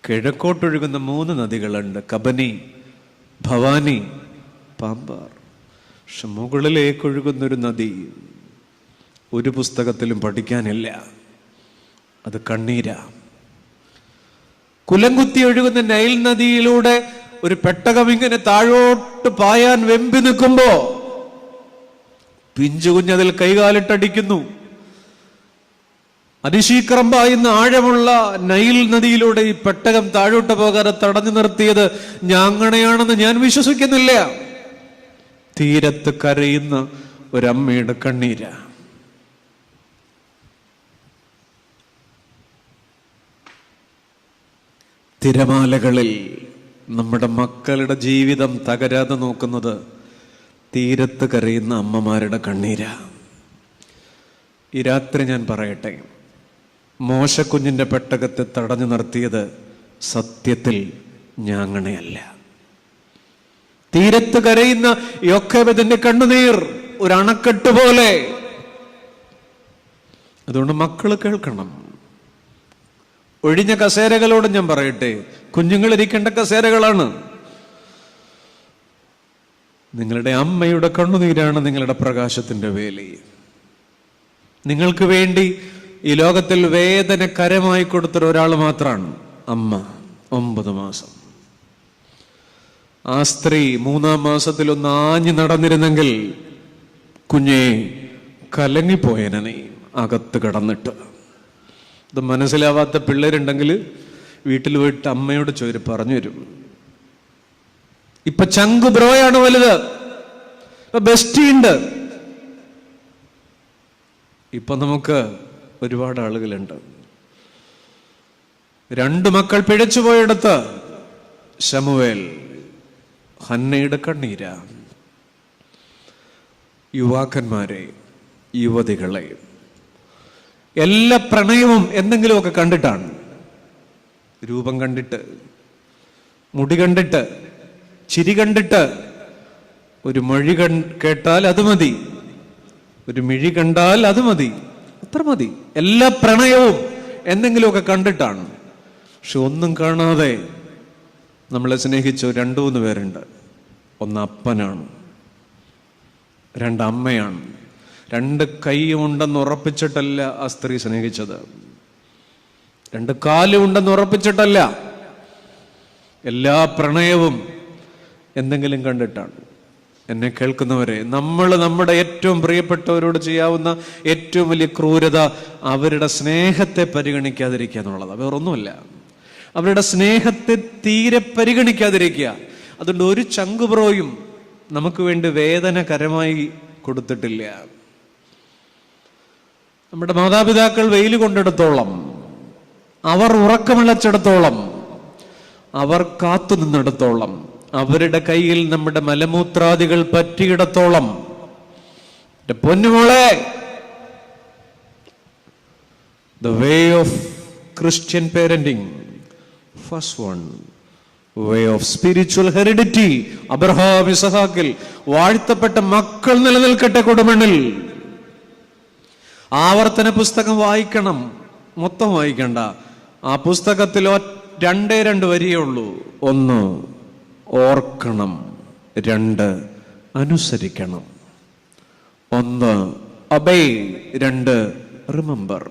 Speaker 1: കിഴക്കോട്ടൊഴുകുന്ന 3 നദികളുണ്ട്, കബനി, ഭവാനി, പാമ്പാർ. പക്ഷെ മുകളിലേക്കൊഴുകുന്നൊരു നദി ഒരു പുസ്തകത്തിലും പഠിക്കാനില്ല. അത് കണ്ണീരാ. കുലംകുത്തി ഒഴുകുന്ന നൈൽ നദിയിലൂടെ ഒരു പെട്ടകം ഇങ്ങനെ താഴോട്ട് പായാൻ വെമ്പി നിൽക്കുമ്പോ പിഞ്ചു കുഞ്ഞതിൽ കൈകാലിട്ടടിക്കുന്നു. അതിശീക്രം പായുന്ന ആഴമുള്ള നൈൽ നദിയിലൂടെ ഈ പെട്ടകം താഴോട്ട് പോകാതെ തടഞ്ഞു നിർത്തിയത് ഞാങ്ങണയാണെന്ന് ഞാൻ വിശ്വസിക്കുന്നില്ല. തീരത്ത് കരയുന്ന ഒരമ്മയുടെ കണ്ണീരാ. തിരമാലകളിൽ നമ്മുടെ മക്കളുടെ ജീവിതം തകരാതെ നോക്കുന്നത് തീരത്ത് കരയുന്ന അമ്മമാരുടെ കണ്ണീരാ. ഈ രാത്രി ഞാൻ പറയട്ടെ, മോശക്കുഞ്ഞിന്റെ പെട്ടകത്തെ തടഞ്ഞു നിർത്തിയത് സത്യത്തിൽ ഞാങ്ങണയല്ല. തീരത്ത് കരയുന്ന യോക്കേബദിന്റെ കണ്ണുനീർ ഒരു അണക്കെട്ട് പോലെ. അതുകൊണ്ട് മക്കള് കേൾക്കണം. ഒഴിഞ്ഞ കസേരകളോട് ഞാൻ പറയട്ടെ, കുഞ്ഞുങ്ങൾ ഇരിക്കേണ്ട കസേരകളാണ്. നിങ്ങളുടെ അമ്മയുടെ കണ്ണുനീരാണ് നിങ്ങളുടെ പ്രകാശത്തിന്റെ വേലി. നിങ്ങൾക്ക് വേണ്ടി ഈ ലോകത്തിൽ വേദന കരമായി കൊടുത്തൊരു ഒരാൾ മാത്രമാണ് അമ്മ. 9 മാസം. ആ സ്ത്രീ 3-ാം മാസത്തിൽ ഒന്ന് ആഞ്ഞു നടന്നിരുന്നെങ്കിൽ കുഞ്ഞെ കലങ്ങിപ്പോയനെ നീ അകത്ത് കിടന്നിട്ട്. ഇത് മനസ്സിലാവാത്ത പിള്ളേരുണ്ടെങ്കിൽ വീട്ടിൽ പോയിട്ട് അമ്മയോട് ചോദിച്ചു പറഞ്ഞു തരും. ഇപ്പൊ ചങ്ക് ബ്രോയാണ് വലുത്, ഇപ്പൊ ബെസ്റ്റി ഉണ്ട്. ഇപ്പൊ നമുക്ക് ഒരുപാട് ആളുകളുണ്ട്. 2 മക്കൾ പിഴച്ചു പോയെടുത്ത് ശമൂവേൽ, ഹന്നയുടെ കണ്ണീരാ. യുവാക്കന്മാരെ, യുവതികളെ, എല്ലാ പ്രണയവും എന്തെങ്കിലുമൊക്കെ കണ്ടിട്ടാണ്. രൂപം കണ്ടിട്ട്, മുടി കണ്ടിട്ട്, ചിരി കണ്ടിട്ട്, ഒരു മൊഴി കേട്ടാൽ അത് മതി, ഒരു മിഴി കണ്ടാൽ അത് മതി, അത്ര മതി. എല്ലാ പ്രണയവും എന്തെങ്കിലുമൊക്കെ കണ്ടിട്ടാണ്. പക്ഷെ ഒന്നും കാണാതെ നമ്മളെ സ്നേഹിച്ച 2-3 പേരുണ്ട്. ഒന്ന് അപ്പനാണ്, 2 അമ്മയാണ്. 2 കൈയും ഉണ്ടെന്ന് ഉറപ്പിച്ചിട്ടല്ല ആ സ്ത്രീ സ്നേഹിച്ചത്, 2 കാലും ഉണ്ടെന്ന് ഉറപ്പിച്ചിട്ടല്ല. എല്ലാ പ്രണയവും എന്തെങ്കിലും കണ്ടിട്ടാണ്. എന്നെ കേൾക്കുന്നവരെ, നമ്മൾ നമ്മുടെ ഏറ്റവും പ്രിയപ്പെട്ടവരോട് ചെയ്യാവുന്ന ഏറ്റവും വലിയ ക്രൂരത അവരുടെ സ്നേഹത്തെ പരിഗണിക്കാതിരിക്കുക എന്നുള്ളതാണ്. വേറൊന്നുമില്ല. അവരുടെ സ്നേഹത്തെ തീരെ പരിഗണിക്കാതിരിക്കുക. അതുകൊണ്ട് ഒരു ചങ്കുബ്രോയും നമുക്ക് വേണ്ടി വേദനകരമായി കൊടുത്തിട്ടില്ല. നമ്മുടെ മാതാപിതാക്കൾ വെയിൽ കൊണ്ടെടുത്തോളം, അവർ ഉറക്കമിളച്ചിടത്തോളം, അവർ കാത്തു നിന്നിടത്തോളം, അവരുടെ കയ്യിൽ നമ്മുടെ മലമൂത്രാദികൾ പറ്റിയിടത്തോളം, പൊന്നുമോളെ, the way of Christian parenting, first one, way of spiritual heredity, Abraham ഇസഹാക്കിൽ വാഴ്ത്തപ്പെട്ട മക്കൾ നിലനിൽക്കട്ടെ കൊടുമണ്ണിൽ. ആവർത്തന പുസ്തകം വായിക്കണം, മൊത്തം വായിക്കണ്ട. ആ പുസ്തകത്തിൽ 2 വരിയേ ഉള്ളൂ. 1 ഓർക്കണം, 2 അനുസരിക്കണം. 1 obey, 2 remember.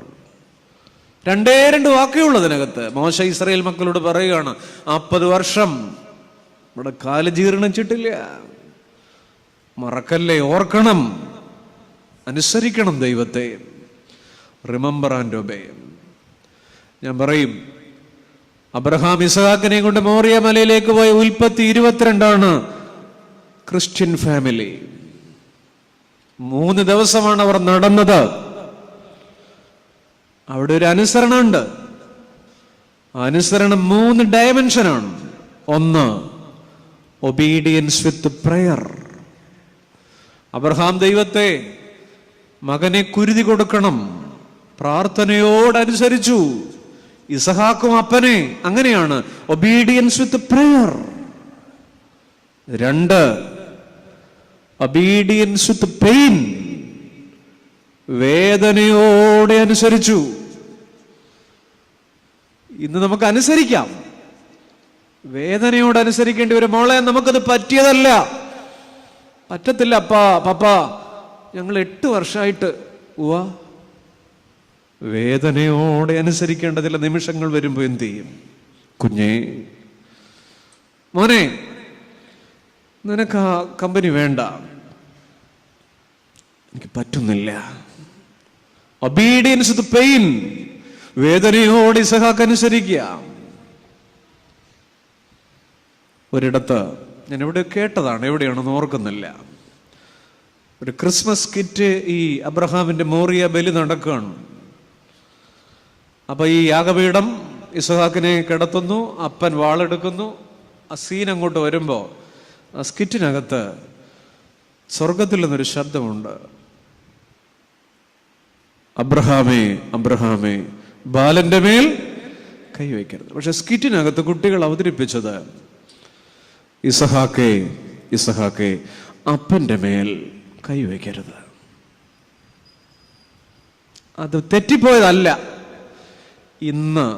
Speaker 1: 2 വാക്കേ ഉള്ളൂ അതിനകത്ത്. മോശ ഇസ്രായേൽ മക്കളോട് പറയുകയാണ്, 50 വർഷം ഇവിടെ കാല് ജീർണിച്ചിട്ടില്ല, മറക്കല്ലേ, ഓർക്കണം, അനുസരിക്കണം ദൈവത്തെ. Remember and obey. ഞാൻ പറയും, അബ്രഹാം ഇസഹാക്കിനെ കൊണ്ട് മോറിയ മലയിലേക്ക് പോയ ഉൽപ്പത്തി 22 ക്രിസ്ത്യൻ ഫാമിലി. 3 ദിവസമാണ് അവർ നടന്നത്. അവിടെ ഒരു അനുസരണമുണ്ട്. അനുസരണം 3 ഡയമെൻഷനാണ്. 1 ഒബീഡിയൻസ് വിത്ത് പ്രയർ. അബ്രഹാം ദൈവത്തെ മകനെ കുരുതി കൊടുക്കണം, പ്രാർത്ഥനയോടനുസരിച്ചു. ഇസഹാക്കും അപ്പനെ അങ്ങനെയാണ്, obedience with prayer. 2 obedience with pain, വേദനയോടെ അനുസരിച്ചു. ഇന്ന് നമുക്ക് അനുസരിക്കാം, വേദനയോട് അനുസരിക്കേണ്ടി വരും. മോളെ, നമുക്കത് പറ്റിയതല്ല, പറ്റത്തില്ല അപ്പാ, പപ്പ, ഞങ്ങൾ 8 വർഷമായിട്ട്. വേദനയോടെ അനുസരിക്കേണ്ട ചില നിമിഷങ്ങൾ വരുമ്പോ എന്ത് ചെയ്യും? കുഞ്ഞേ, മോനെ, നിനക്ക് ആ കമ്പനി വേണ്ട, എനിക്ക് പറ്റുന്നില്ല. ഒബീഡിയൻസ് ടു പെയിൻ, വേദനയോടെ ഇസഹാക്ക് അനുസരിക്കുക. ഒരിടത്ത് ഞാൻ എവിടെ കേട്ടതാണ്, എവിടെയാണെന്ന് ഓർക്കുന്നില്ല, ഒരു ക്രിസ്മസ് കിറ്റ് ഈ അബ്രഹാമിന്റെ മോറിയ ബലി നടക്കുകയാണ്. അപ്പൊ ഈ യാഗപീഠം ഇസഹാക്കിനെ കിടത്തുന്നു, അപ്പൻ വാളെടുക്കുന്നു. ആ സീൻ അങ്ങോട്ട് വരുമ്പോ ആ സ്കിറ്റിനകത്ത് സ്വർഗത്തിൽ നിന്നൊരു ശബ്ദമുണ്ട്, അബ്രഹാമേ, അബ്രഹാമേ, ബാലന്റെ മേൽ കൈവയ്ക്കരുത്. പക്ഷെ സ്കിറ്റിനകത്ത് കുട്ടികൾ അവതരിപ്പിച്ചത്, ഇസഹാക്കേ, ഇസഹാക്കേ, അപ്പന്റെ മേൽ കൈവയ്ക്കരുത്. അത് തെറ്റിപ്പോയതല്ല, ഇന്ന്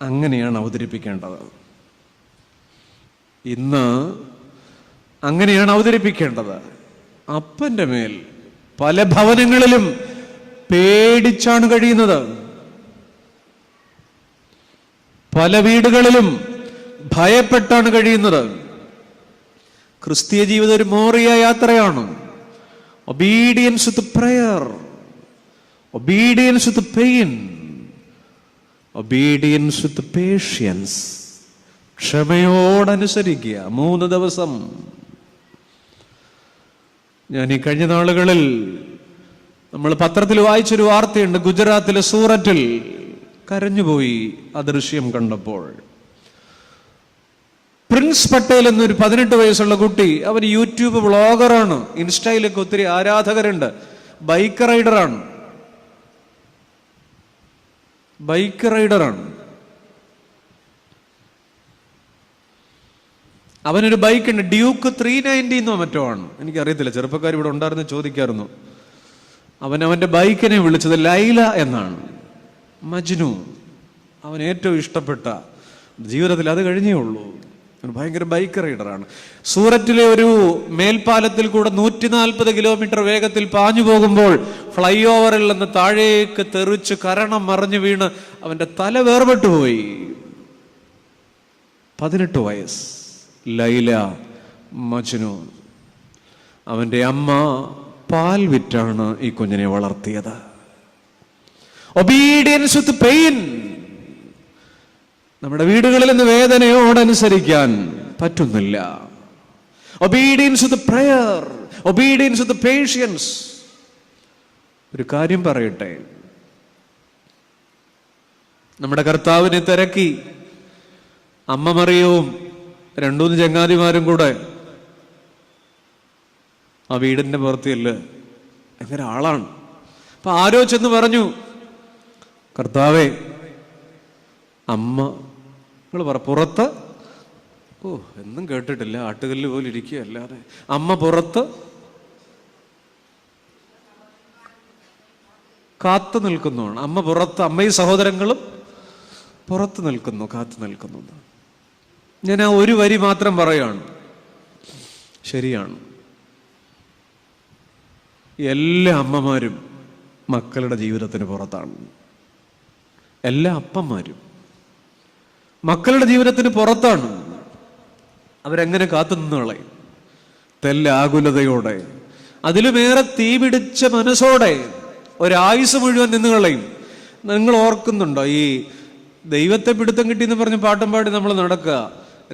Speaker 1: അങ്ങനെയാണ് അവതരിപ്പിക്കേണ്ടത്. ഇന്ന് അങ്ങനെയാണ് അവതരിപ്പിക്കേണ്ടത്. അപ്പന്റെ മേൽ പല ഭവനങ്ങളിലും പേടിച്ചാണ് കഴിയുന്നത്. പല വീടുകളിലും ഭയപ്പെട്ടാണ് കഴിയുന്നത്. ക്രിസ്തീയ ജീവിതം ഒരു മോറിയ യാത്രയാണ്. Obedience with prayer, obedience with pain, obedience with patience. ക്ഷമയോടനുസരിക്കുക. 3 ദിവസം. ഞാൻ ഈ കഴിഞ്ഞ നാളുകളിൽ നമ്മൾ പത്രത്തിൽ വായിച്ചൊരു വാർത്തയുണ്ട്. ഗുജറാത്തിലെ സൂററ്റിൽ കരഞ്ഞുപോയി ആ ദൃശ്യം കണ്ടപ്പോൾ. പ്രിൻസ് പട്ടേൽ എന്നൊരു 18 വയസ്സുള്ള കുട്ടി, അവൻ യൂട്യൂബ് വ്ളോഗറാണ്. ഇൻസ്റ്റയിലൊക്കെ ഒത്തിരി ആരാധകരുണ്ട്. Bike റൈഡറാണ്, bike റൈഡറാണ്. അവനൊരു ബൈക്കുണ്ട്, ഡ്യൂക്ക് 390 മറ്റോ ആണ്, എനിക്കറിയത്തില്ല. ചെറുപ്പക്കാർ ഇവിടെ ഉണ്ടായിരുന്നു, ചോദിക്കായിരുന്നു. അവന്റെ ബൈക്കിനെ വിളിച്ചത് ലൈല എന്നാണ്. മജ്നു, അവൻ ഏറ്റവും ഇഷ്ടപ്പെട്ട, ജീവിതത്തിൽ അത് കഴിഞ്ഞേ ഉള്ളൂ. ഭയങ്കര ബൈക്ക് റൈഡറാണ്. സൂററ്റിലെ ഒരു മേൽപ്പാലത്തിൽ കൂടെ 140 കിലോമീറ്റർ വേഗത്തിൽ പാഞ്ഞു പോകുമ്പോൾ ഫ്ലൈ ഓവറിൽ നിന്ന് താഴേക്ക് തെറിച്ച് കരണം മറിഞ്ഞു വീണ് അവന്റെ തല വേർപെട്ടുപോയി. 18 വയസ്സ്, ലൈല, മജ്നു. അവന്റെ അമ്മ പാൽ വിറ്റാണ് ഈ കുഞ്ഞിനെ വളർത്തിയത്. Obedience with pain. നമ്മുടെ വീടുകളിൽ നിന്ന് വേദനയോടനുസരിക്കാൻ പറ്റുന്നില്ല. Obedience with prayer, obedience with patients. ഒരു കാര്യം പറയട്ടെ, നമ്മുടെ കർത്താവിനെ തിരക്കി അമ്മ മറിയവും 2-3 ചങ്ങാതിമാരും കൂടെ ആ വീടിന്റെ പുറത്തില്ല ഭയങ്കര ആളാണ്. അപ്പൊ ആരോ ചെന്ന് പറഞ്ഞു, കർത്താവേ, അമ്മ നിങ്ങൾ പറ പുറത്ത്, എന്നും കേട്ടിട്ടില്ല, ആട്ടുകല്ല് പോലെ ഇരിക്കുക, അല്ലാതെ അമ്മ പുറത്ത് കാത്തു നിൽക്കുന്നതാണ്. അമ്മ പുറത്ത്, അമ്മയും സഹോദരങ്ങളും പുറത്ത് നിൽക്കുന്നു, കാത്തു നിൽക്കുന്നു. ഞാൻ ആ ഒരു വരി മാത്രം പറയാണ്. ശരിയാണ്, എല്ലാ അമ്മമാരും മക്കളുടെ ജീവിതത്തിന് പുറത്താണ്. എല്ലാ അപ്പന്മാരും മക്കളുടെ ജീവിതത്തിന് പുറത്താണ്. അവരെങ്ങനെ കാത്തു നിന്നുകളയും? തെല്ലാകുലതയോടെ, അതിലുമേറെ തീപിടിച്ച മനസ്സോടെ ഒരായുസ് മുഴുവൻ നിന്നുകളയും. നിങ്ങൾ ഓർക്കുന്നുണ്ടോ, ഈ ദൈവത്തെ പിടുത്തം കിട്ടിയെന്ന് പറഞ്ഞ് പാട്ടും പാടി നമ്മൾ നടക്കുക,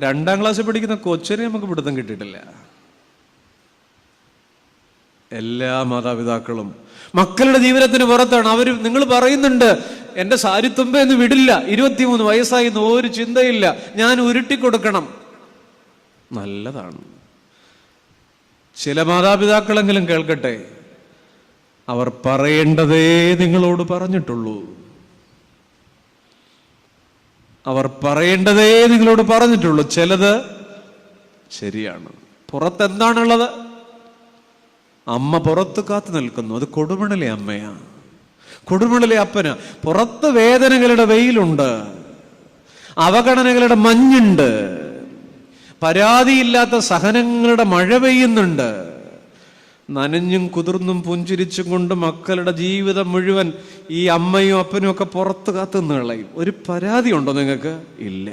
Speaker 1: 2ാം ക്ലാസ്സിൽ പഠിക്കുന്ന കൊച്ചിനെ നമുക്ക് പിടുത്തം കിട്ടിയിട്ടില്ല. എല്ലാ മാതാപിതാക്കളും മക്കളുടെ ജീവിതത്തിന് പുറത്താണ്. അവർ നിങ്ങൾ പറയുന്നുണ്ട്, എന്റെ സാരിത്തുമ്പ എന്ന് വിടില്ല, 23 വയസ്സായി ഒരു ചിന്തയില്ല, ഞാൻ ഉരുട്ടിക്കൊടുക്കണം. നല്ലതാണ്. ചില മാതാപിതാക്കളെങ്കിലും കേൾക്കട്ടെ, അവർ പറയേണ്ടതേ നിങ്ങളോട് പറഞ്ഞിട്ടുള്ളൂ. അവർ പറയേണ്ടതേ നിങ്ങളോട് പറഞ്ഞിട്ടുള്ളൂ. ചിലത് ശരിയാണ്. പുറത്തെന്താണുള്ളത്? അമ്മ പുറത്ത് കാത്തു നിൽക്കുന്നു. അത് കൊടുമണിലെ അമ്മയാ, കൊടുമണിലെ അപ്പനാ. പുറത്ത് വേദനകളുടെ വെയിലുണ്ട്, അവഗണനകളുടെ മഞ്ഞുണ്ട്, പരാതിയില്ലാത്ത സഹനങ്ങളുടെ മഴ പെയ്യുന്നുണ്ട്. നനഞ്ഞും കുതിർന്നും പുഞ്ചിരിച്ചും കൊണ്ട് മക്കളുടെ ജീവിതം മുഴുവൻ ഈ അമ്മയും അപ്പനും ഒക്കെ പുറത്ത് കാത്തുനിന്ന് കളയും. ഒരു പരാതി ഉണ്ടോ നിങ്ങൾക്ക്? ഇല്ല.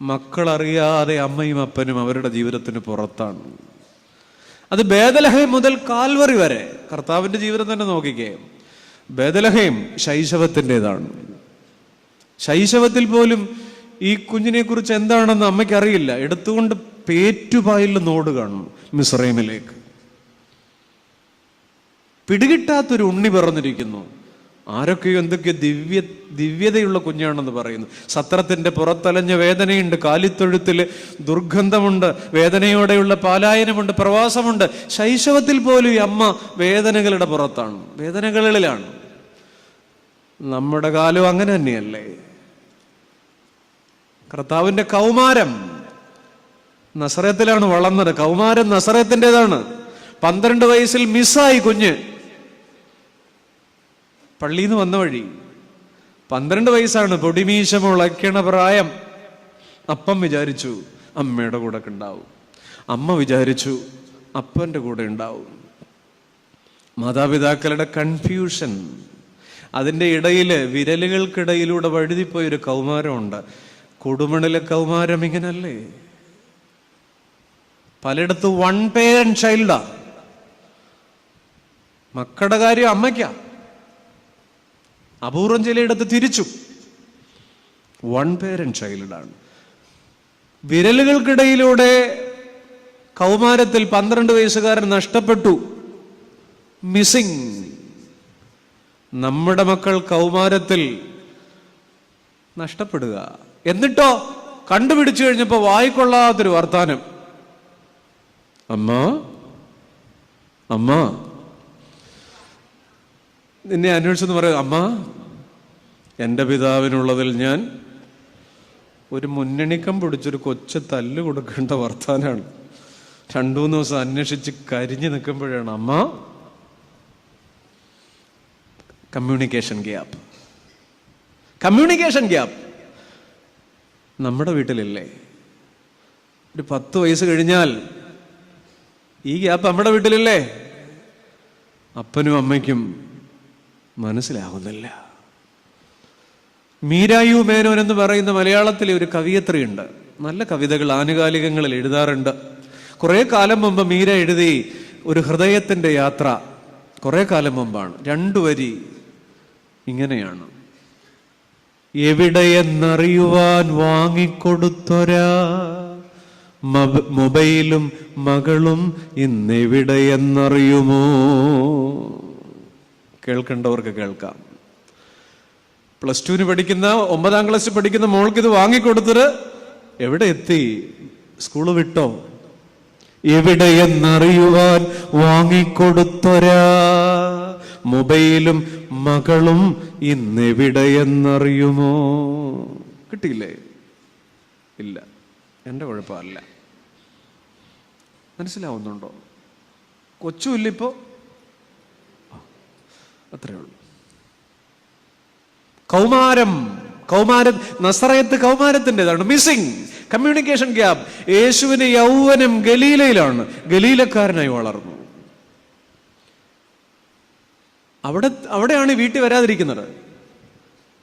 Speaker 1: മക്കളറിയാതെ അമ്മയും അപ്പനും അവരുടെ ജീവിതത്തിന് പുറത്താണ്. അത് ബേദലഹേം മുതൽ കാൽവറി വരെ. കർത്താവിന്റെ ജീവിതം തന്നെ നോക്കിക്കേ. ബേദലഹേം ശൈശവത്തിൻ്റെതാണ്. ശൈശവത്തിൽ പോലും ഈ കുഞ്ഞിനെ കുറിച്ച് എന്താണെന്ന് അമ്മയ്ക്ക് അറിയില്ല. എടുത്തുകൊണ്ട് പേറ്റുപായിൽ ഓടുകയാണ് മിസ്രൈമിലേക്ക്. പിടികിട്ടാത്തൊരു ഉണ്ണി പിറന്നിരിക്കുന്നു. ആരൊക്കെയോ എന്തൊക്കെയോ ദിവ്യതയുള്ള കുഞ്ഞാണെന്ന് പറയുന്നു. സത്രത്തിന്റെ പുറത്തലഞ്ഞ വേദനയുണ്ട്, കാലിത്തൊഴുത്തിൽ ദുർഗന്ധമുണ്ട്, വേദനയോടെയുള്ള പാലായനമുണ്ട്, പ്രവാസമുണ്ട്. ശൈശവത്തിൽ പോലും ഈ അമ്മ വേദനകളുടെ പുറത്താണ്, വേദനകളിലാണ്. നമ്മുടെ കാലം അങ്ങനെ തന്നെയല്ലേ? കർത്താവിന്റെ കൗമാരം നസറത്തിലാണ് വളർന്നത്. കൗമാരം നസറത്തിൻ്റെതാണ്. 12 വയസ്സിൽ മിസ്സായി കുഞ്ഞ്. പള്ളിയിൽ നിന്ന് വന്ന വഴി 12 വയസ്സാണ്, പൊടിമീശ മുളയ്ക്കണ പ്രായം. അപ്പം വിചാരിച്ചു അമ്മയുടെ കൂടെ ഉണ്ടാവും, അമ്മ വിചാരിച്ചു അപ്പൻ്റെ കൂടെ ഉണ്ടാവും. മാതാപിതാക്കളുടെ കൺഫ്യൂഷൻ, അതിൻ്റെ ഇടയിൽ വിരലുകൾക്കിടയിലൂടെ വഴുതിപ്പോയൊരു കൗമാരമുണ്ട്. കൊടുമണിലെ കൗമാരം ഇങ്ങനല്ലേ? പലയിടത്തും 1 parent ചൈൽഡാ. മക്കളുടെ കാര്യം അമ്മയ്ക്കാ. അപൂർവം ചിലയിടത്ത് തിരിച്ചു 1 parent ചൈൽഡാണ്. വിരലുകൾക്കിടയിലൂടെ കൗമാരത്തിൽ 12 വയസ്സുകാരൻ നഷ്ടപ്പെട്ടു. മിസ്സിംഗ്. നമ്മുടെ മക്കൾ കൗമാരത്തിൽ നഷ്ടപ്പെടുക. എന്നിട്ടോ കണ്ടുപിടിച്ചു കഴിഞ്ഞപ്പോൾ വായിക്കൊള്ളാത്തൊരു വർത്താനം. അമ്മ അമ്മ നിന്നെ അന്വേഷിച്ചെന്ന് പറയും. അമ്മ, എൻ്റെ പിതാവിനുള്ളതിൽ ഞാൻ ഒരു മുന്നണിക്കം പിടിച്ചൊരു കൊച്ചു തല്ല് കൊടുക്കേണ്ട വർത്താനാണ്. 2-3 ദിവസം അന്വേഷിച്ച് കരിഞ്ഞു നിൽക്കുമ്പോഴാണ് അമ്മ. Communication gap. കമ്മ്യൂണിക്കേഷൻ ഗ്യാപ്പ് നമ്മുടെ വീട്ടിലില്ലേ? ഒരു 10 വയസ്സ് കഴിഞ്ഞാൽ ഈ ഗ്യാപ്പ് നമ്മുടെ വീട്ടിലില്ലേ? അപ്പനും അമ്മയ്ക്കും മനസ്സിലാകുന്നില്ല. മീരായു മേനോൻ എന്ന് പറയുന്ന മലയാളത്തിലെ ഒരു കവിയത്രിയുണ്ട്. നല്ല കവിതകൾ ആനുകാലികങ്ങളിൽ എഴുതാറുണ്ട്. കുറെ കാലം മുമ്പ് മീര എഴുതി ഒരു ഹൃദയത്തിന്റെ യാത്ര. കുറെ കാലം മുമ്പാണ്. 2 വരി ഇങ്ങനെയാണ്: എവിടെയെന്നറിയുവാൻ വാങ്ങിക്കൊടുത്തൊരാ മൊബൈലും മകളും ഇന്നെവിടെയെന്നറിയുമോ? കേൾക്കേണ്ടവർക്ക് കേൾക്കാം. +2 പഠിക്കുന്ന 9ാം ക്ലാസ്സിൽ പഠിക്കുന്ന മോൾക്ക് ഇത് വാങ്ങിക്കൊടുത്തിട്ട് എവിടെ എത്തി? സ്കൂള് വിട്ടോ? എവിടെയെന്നറിയുവാൻ വാങ്ങിക്കൊടുത്തൊരാ മൊബൈലും മകളും ഇന്നെവിടെയെന്നറിയുമോ? കിട്ടിയില്ലേ? ഇല്ല, എൻ്റെ കുഴപ്പമല്ല. മനസ്സിലാവുന്നുണ്ടോ? കൊച്ചുമില്ലിപ്പോ, അത്രേ ഉള്ളൂ. കൗമാരം നസറയത്ത് കൗമാരത്തിൻ്റെതാണ്. Missing communication gap. യേശുവിന് യൗവനം ഗലീലയിലാണ്. ഗലീലക്കാരനായി വളർന്നു. അവിടെയാണ് വീട്ടിൽ വരാതിരിക്കുന്നത്.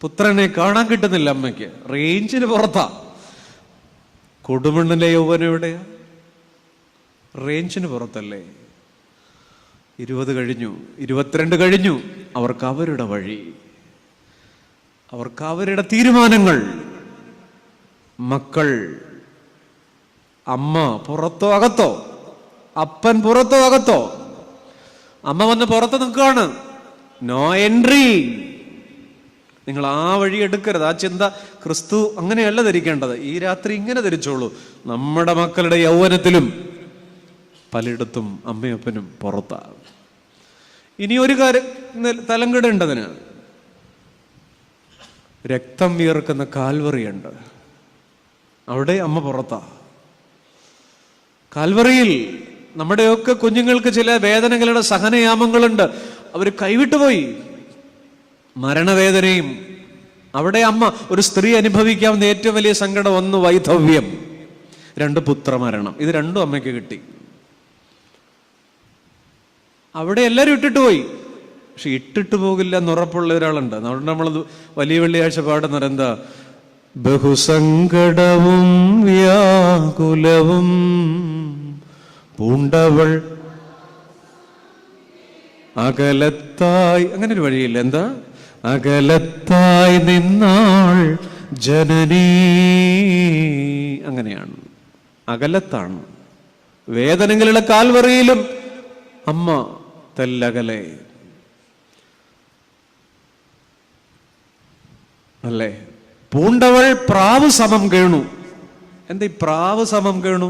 Speaker 1: പുത്രനെ കാണാൻ കിട്ടുന്നില്ല അമ്മയ്ക്ക്. റേഞ്ചിന് പുറത്താ. കൊടുമണ്ണിലെ യൗവനം എവിടെയാ? റേഞ്ചിന് പുറത്തല്ലേ. 20 കഴിഞ്ഞു, 22 കഴിഞ്ഞു. അവർക്ക് അവരുടെ വഴി, അവർക്ക് അവരുടെ തീരുമാനങ്ങൾ. മക്കൾ, അമ്മ പുറത്തോ അകത്തോ, അപ്പൻ പുറത്തോ അകത്തോ. അമ്മ വന്ന് പുറത്ത് നിൽക്കുകയാണ്. No entry. നിങ്ങൾ ആ വഴി എടുക്കരുത്. ആ ചിന്ത ക്രിസ്തു അങ്ങനെയല്ല ധരിക്കേണ്ടത്. ഈ രാത്രി ഇങ്ങനെ ധരിച്ചോളൂ. നമ്മുടെ മക്കളുടെ യൗവനത്തിലും പലയിടത്തും അമ്മയപ്പനും പുറത്താണ്. ഇനി ഒരു കാര്യം തലം കിടേണ്ടതിന്, രക്തം വിയർക്കുന്ന കാൽവറിയുണ്ട്. അവിടെ അമ്മ പുറത്താ. കാൽവറിയിൽ നമ്മുടെയൊക്കെ കുഞ്ഞുങ്ങൾക്ക് ചില വേദനകളുടെ സഹനയാമങ്ങളുണ്ട്. അവർ കൈവിട്ടുപോയി. മരണവേദനയും. അവിടെ അമ്മ, ഒരു സ്ത്രീ അനുഭവിക്കാവുന്ന ഏറ്റവും വലിയ സങ്കടം, 1 വൈധവ്യം, 2 പുത്രമരണം. ഇത് രണ്ടും അമ്മയ്ക്ക് കിട്ടി. അവിടെ എല്ലാവരും ഇട്ടിട്ട് പോയി. പക്ഷെ ഇട്ടിട്ട് പോകില്ല എന്നുറപ്പുള്ള ഒരാളുണ്ട്. അതുകൊണ്ട് നമ്മൾ വലിയ വെള്ളിയാഴ്ച പാടുന്നത് എന്താ? ബഹുസങ്കടവും വ്യാകുലവും പൂണ്ടവൾ അകലത്തായി. അങ്ങനെ ഒരു വഴിയില്ല. എന്താ? അകലത്തായി നിന്നാൾ ജനനീ. അങ്ങനെയാണ്, അകലത്താണ്. വേദനകളുടെ കാൽവറിയിലും അമ്മ തെല്ലകലെ അല്ലേ. പൂണ്ടവൾ പ്രാവ് സമം കേണു. എന്താ ഈ പ്രാവ് സമം കേണു?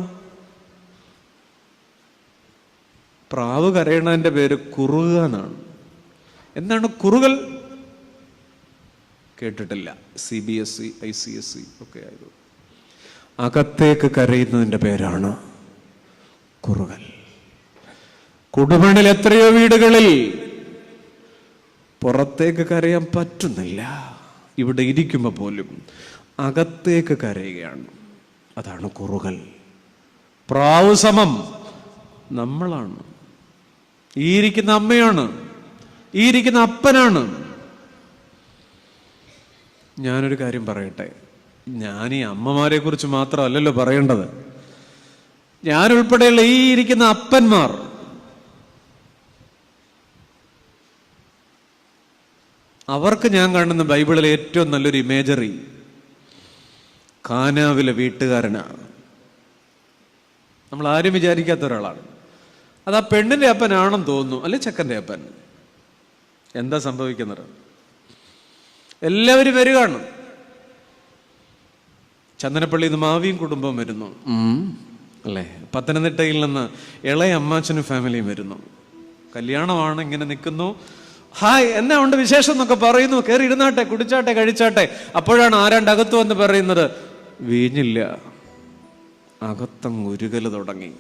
Speaker 1: പ്രാവ് കരയണതിന്റെ പേര് കുറുക എന്നാണ്. എന്താണ് കുറുകൽ? കേട്ടിട്ടില്ല. CBSE ICSE ഒക്കെ ആയത്. അകത്തേക്ക് കരയുന്നതിന്റെ പേരാണ് കുറുകൽ. കൊടുമണ്ണിൽ എത്രയോ വീടുകളിൽ പുറത്തേക്ക് കരയാൻ പറ്റുന്നില്ല. ഇവിടെ ഇരിക്കുമ്പോൾ പോലും അകത്തേക്ക് കരയുകയാണ്. അതാണ് കുറുകൽ. പ്രാവ് സമം നമ്മളാണ്. ഈ ഇരിക്കുന്ന അമ്മയാണ്, ഈ ഇരിക്കുന്ന അപ്പനാണ്. ഞാനൊരു കാര്യം പറയട്ടെ. ഞാൻ ഈ അമ്മമാരെ കുറിച്ച് മാത്രമല്ലല്ലോ പറയേണ്ടത്. ഞാനുൾപ്പെടെയുള്ള ഈ ഇരിക്കുന്ന അപ്പന്മാർ, അവർക്ക് ഞാൻ കാണുന്ന ബൈബിളിലെ ഏറ്റവും നല്ലൊരു ഇമേജറി കാനാവിലെ വീട്ടുകാരനാണ്. നമ്മൾ ആരും വിചാരിക്കാത്ത ഒരാളാണ്. അത് ആ പെണ്ണിന്റെ അപ്പനാണെന്ന് തോന്നുന്നു, അല്ലെ ചെക്കൻ്റെ അപ്പൻ. എന്താ സംഭവിക്കുന്നത്? എല്ലാവരും വരികയാണ്. ചന്ദനപ്പള്ളിയിൽ നിന്ന് മാവിയും കുടുംബവും വരുന്നു, അല്ലേ. പത്തനംതിട്ടയിൽ നിന്ന് ഇളയ അമ്മാച്ചനും ഫാമിലിയും വരുന്നു. കല്യാണമാണ്. ഇങ്ങനെ നിൽക്കുന്നു. ഹായ്, എന്നാ ഉണ്ട് വിശേഷം എന്നൊക്കെ പറയുന്നു. കയറി ഇരുന്നാട്ടെ, കുടിച്ചാട്ടെ, കഴിച്ചാട്ടെ. അപ്പോഴാണ് ആരാണ്ട് അകത്ത് വന്ന് പറയുന്നത്, വീഞ്ഞില്ല. അകത്തങ്ങ് ഉരുകല് തുടങ്ങി.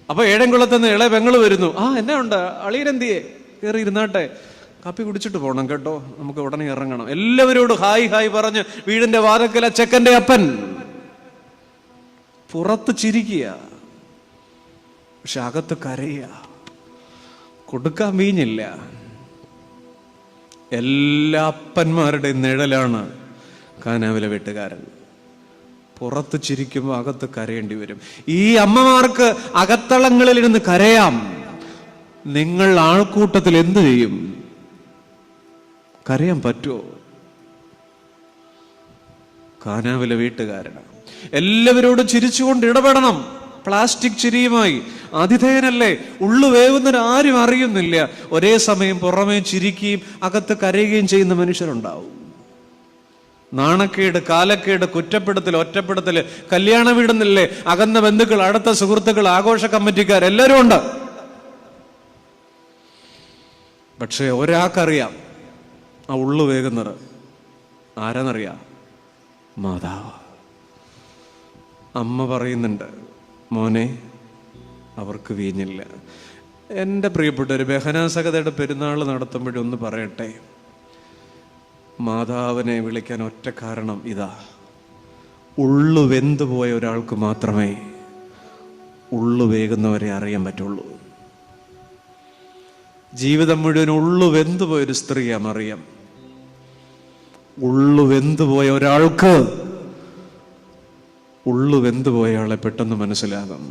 Speaker 1: അപ്പൊ ഏഴംകുളത്തുനിന്ന് ഇളയ പെങ്ങള് വരുന്നു. എന്നാ ഉണ്ട് അളിയനെന്തിയെ? കയറി ഇരുന്നാട്ടെ, കാപ്പി കുടിച്ചിട്ട് പോകണം കേട്ടോ, നമുക്ക് ഉടനെ ഇറങ്ങണം. എല്ലാവരോടും ഹായ് ഹായ് പറഞ്ഞ് വീടിന്റെ വാതക്കല ചെക്കന്റെ അപ്പൻ പുറത്ത് ചിരിക്കുക, പക്ഷെ അകത്ത് കരയുക. കൊടുക്കാൻ വീഞ്ഞില്ല. എല്ലാ അപ്പന്മാരുടെ നിഴലാണ് കാനാവിലെ വീട്ടുകാരൻ. പുറത്ത് ചിരിക്കുമ്പോൾ അകത്ത് കരയേണ്ടി വരും. ഈ അമ്മമാർക്ക് അകത്തളങ്ങളിൽ ഇരുന്ന് കരയാം. നിങ്ങൾ ആൾക്കൂട്ടത്തിൽ എന്ത് ചെയ്യും? കരയാൻ പറ്റുമോ? കാനാവിലെ വീട്ടുകാരനാണ്. എല്ലാവരോടും ചിരിച്ചുകൊണ്ട് ഇടപെടണം. പ്ലാസ്റ്റിക് ചിരിയുമായി ആതിഥേയനല്ലേ, ഉള്ളു വേവുന്നതിന് ആരും അറിയുന്നില്ല. ഒരേ സമയം പുറമേ ചിരിക്കുകയും അകത്ത് കരയുകയും ചെയ്യുന്ന മനുഷ്യരുണ്ടാവും. നാണക്കേട്, കാലക്കേട്, കുറ്റപ്പെടുത്തൽ, ഒറ്റപ്പെടുത്തൽ, കല്യാണ വീടെന്നില്ലേ, അകന്ന ബന്ധുക്കൾ, അടുത്ത സുഹൃത്തുക്കൾ, ആഘോഷ കമ്മിറ്റിക്കാർ, എല്ലാവരും ഉണ്ട്. പക്ഷെ ഒരാൾക്കറിയാം ആ ഉള്ളു വേകുന്നത് ആരാന്നറിയാം? മാതാവ്. അമ്മ പറയുന്നുണ്ട്, മോനെ അവർക്ക് വീഞ്ഞില്ല. എൻ്റെ പ്രിയപ്പെട്ടവർ, ബഹനാസകതയുടെ പെരുന്നാൾ നടത്തുമ്പോഴൊന്ന് പറയട്ടെ, മാതാവിനെ വിളിക്കാൻ ഒറ്റ കാരണം ഇതാ: ഉള്ളു വെന്തുപോയ ഒരാൾക്ക് മാത്രമേ ഉള്ളു വേകുന്നവരെ അറിയാൻ പറ്റുള്ളൂ. ജീവിതം മുഴുവൻ ഉള്ളു വെന്തുപോയൊരു സ്ത്രീയാ മറിയം. ഉള്ളു വെന്തുപോയ ഒരാൾക്ക് ഉള്ളു വെന്തുപോയ ആളെ പെട്ടെന്ന് മനസ്സിലാകും.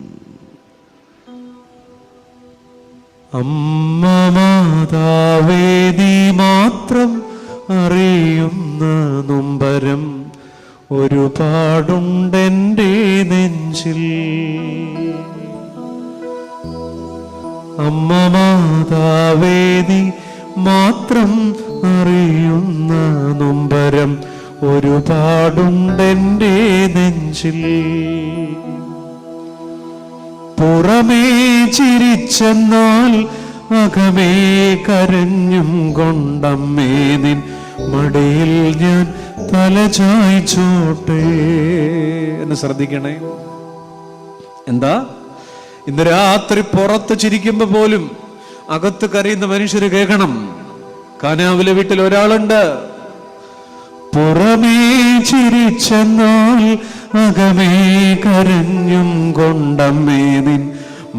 Speaker 1: അമ്മ മാതാവേ നീ മാത്രം അറിയുന്ന നൊമ്പരം ഒരുപാടുണ്ടെൻ്റെ നെഞ്ചിൽ. അമ്മ മാതാവേ നീ മാത്രം അറിയുന്ന നൊമ്പരം ഒരുപാടുണ്ടെൻ്റെ നെഞ്ചിൽ. പുറമേ ചിരിച്ചെന്നാൽ അകമേ കരഞ്ഞും കൊണ്ടമ്മേ നിൻ മടിയിൽ ഞാൻ തല ചായ്ച്ചോട്ടെ. എന്ന് ശ്രദ്ധിക്കണേ. എന്താ? ഇന്ന് രാത്രി പുറത്ത് ചിരിക്കുമ്പോ പോലും അകത്ത് കരയുന്ന മനുഷ്യര് കേൾക്കണം. കാനാവിലെ വീട്ടിൽ ഒരാളുണ്ട്. പുറമേ ചിരിച്ചെന്നാൽ അകമേ കരഞ്ഞും കൊണ്ടമ്മേ നിൻ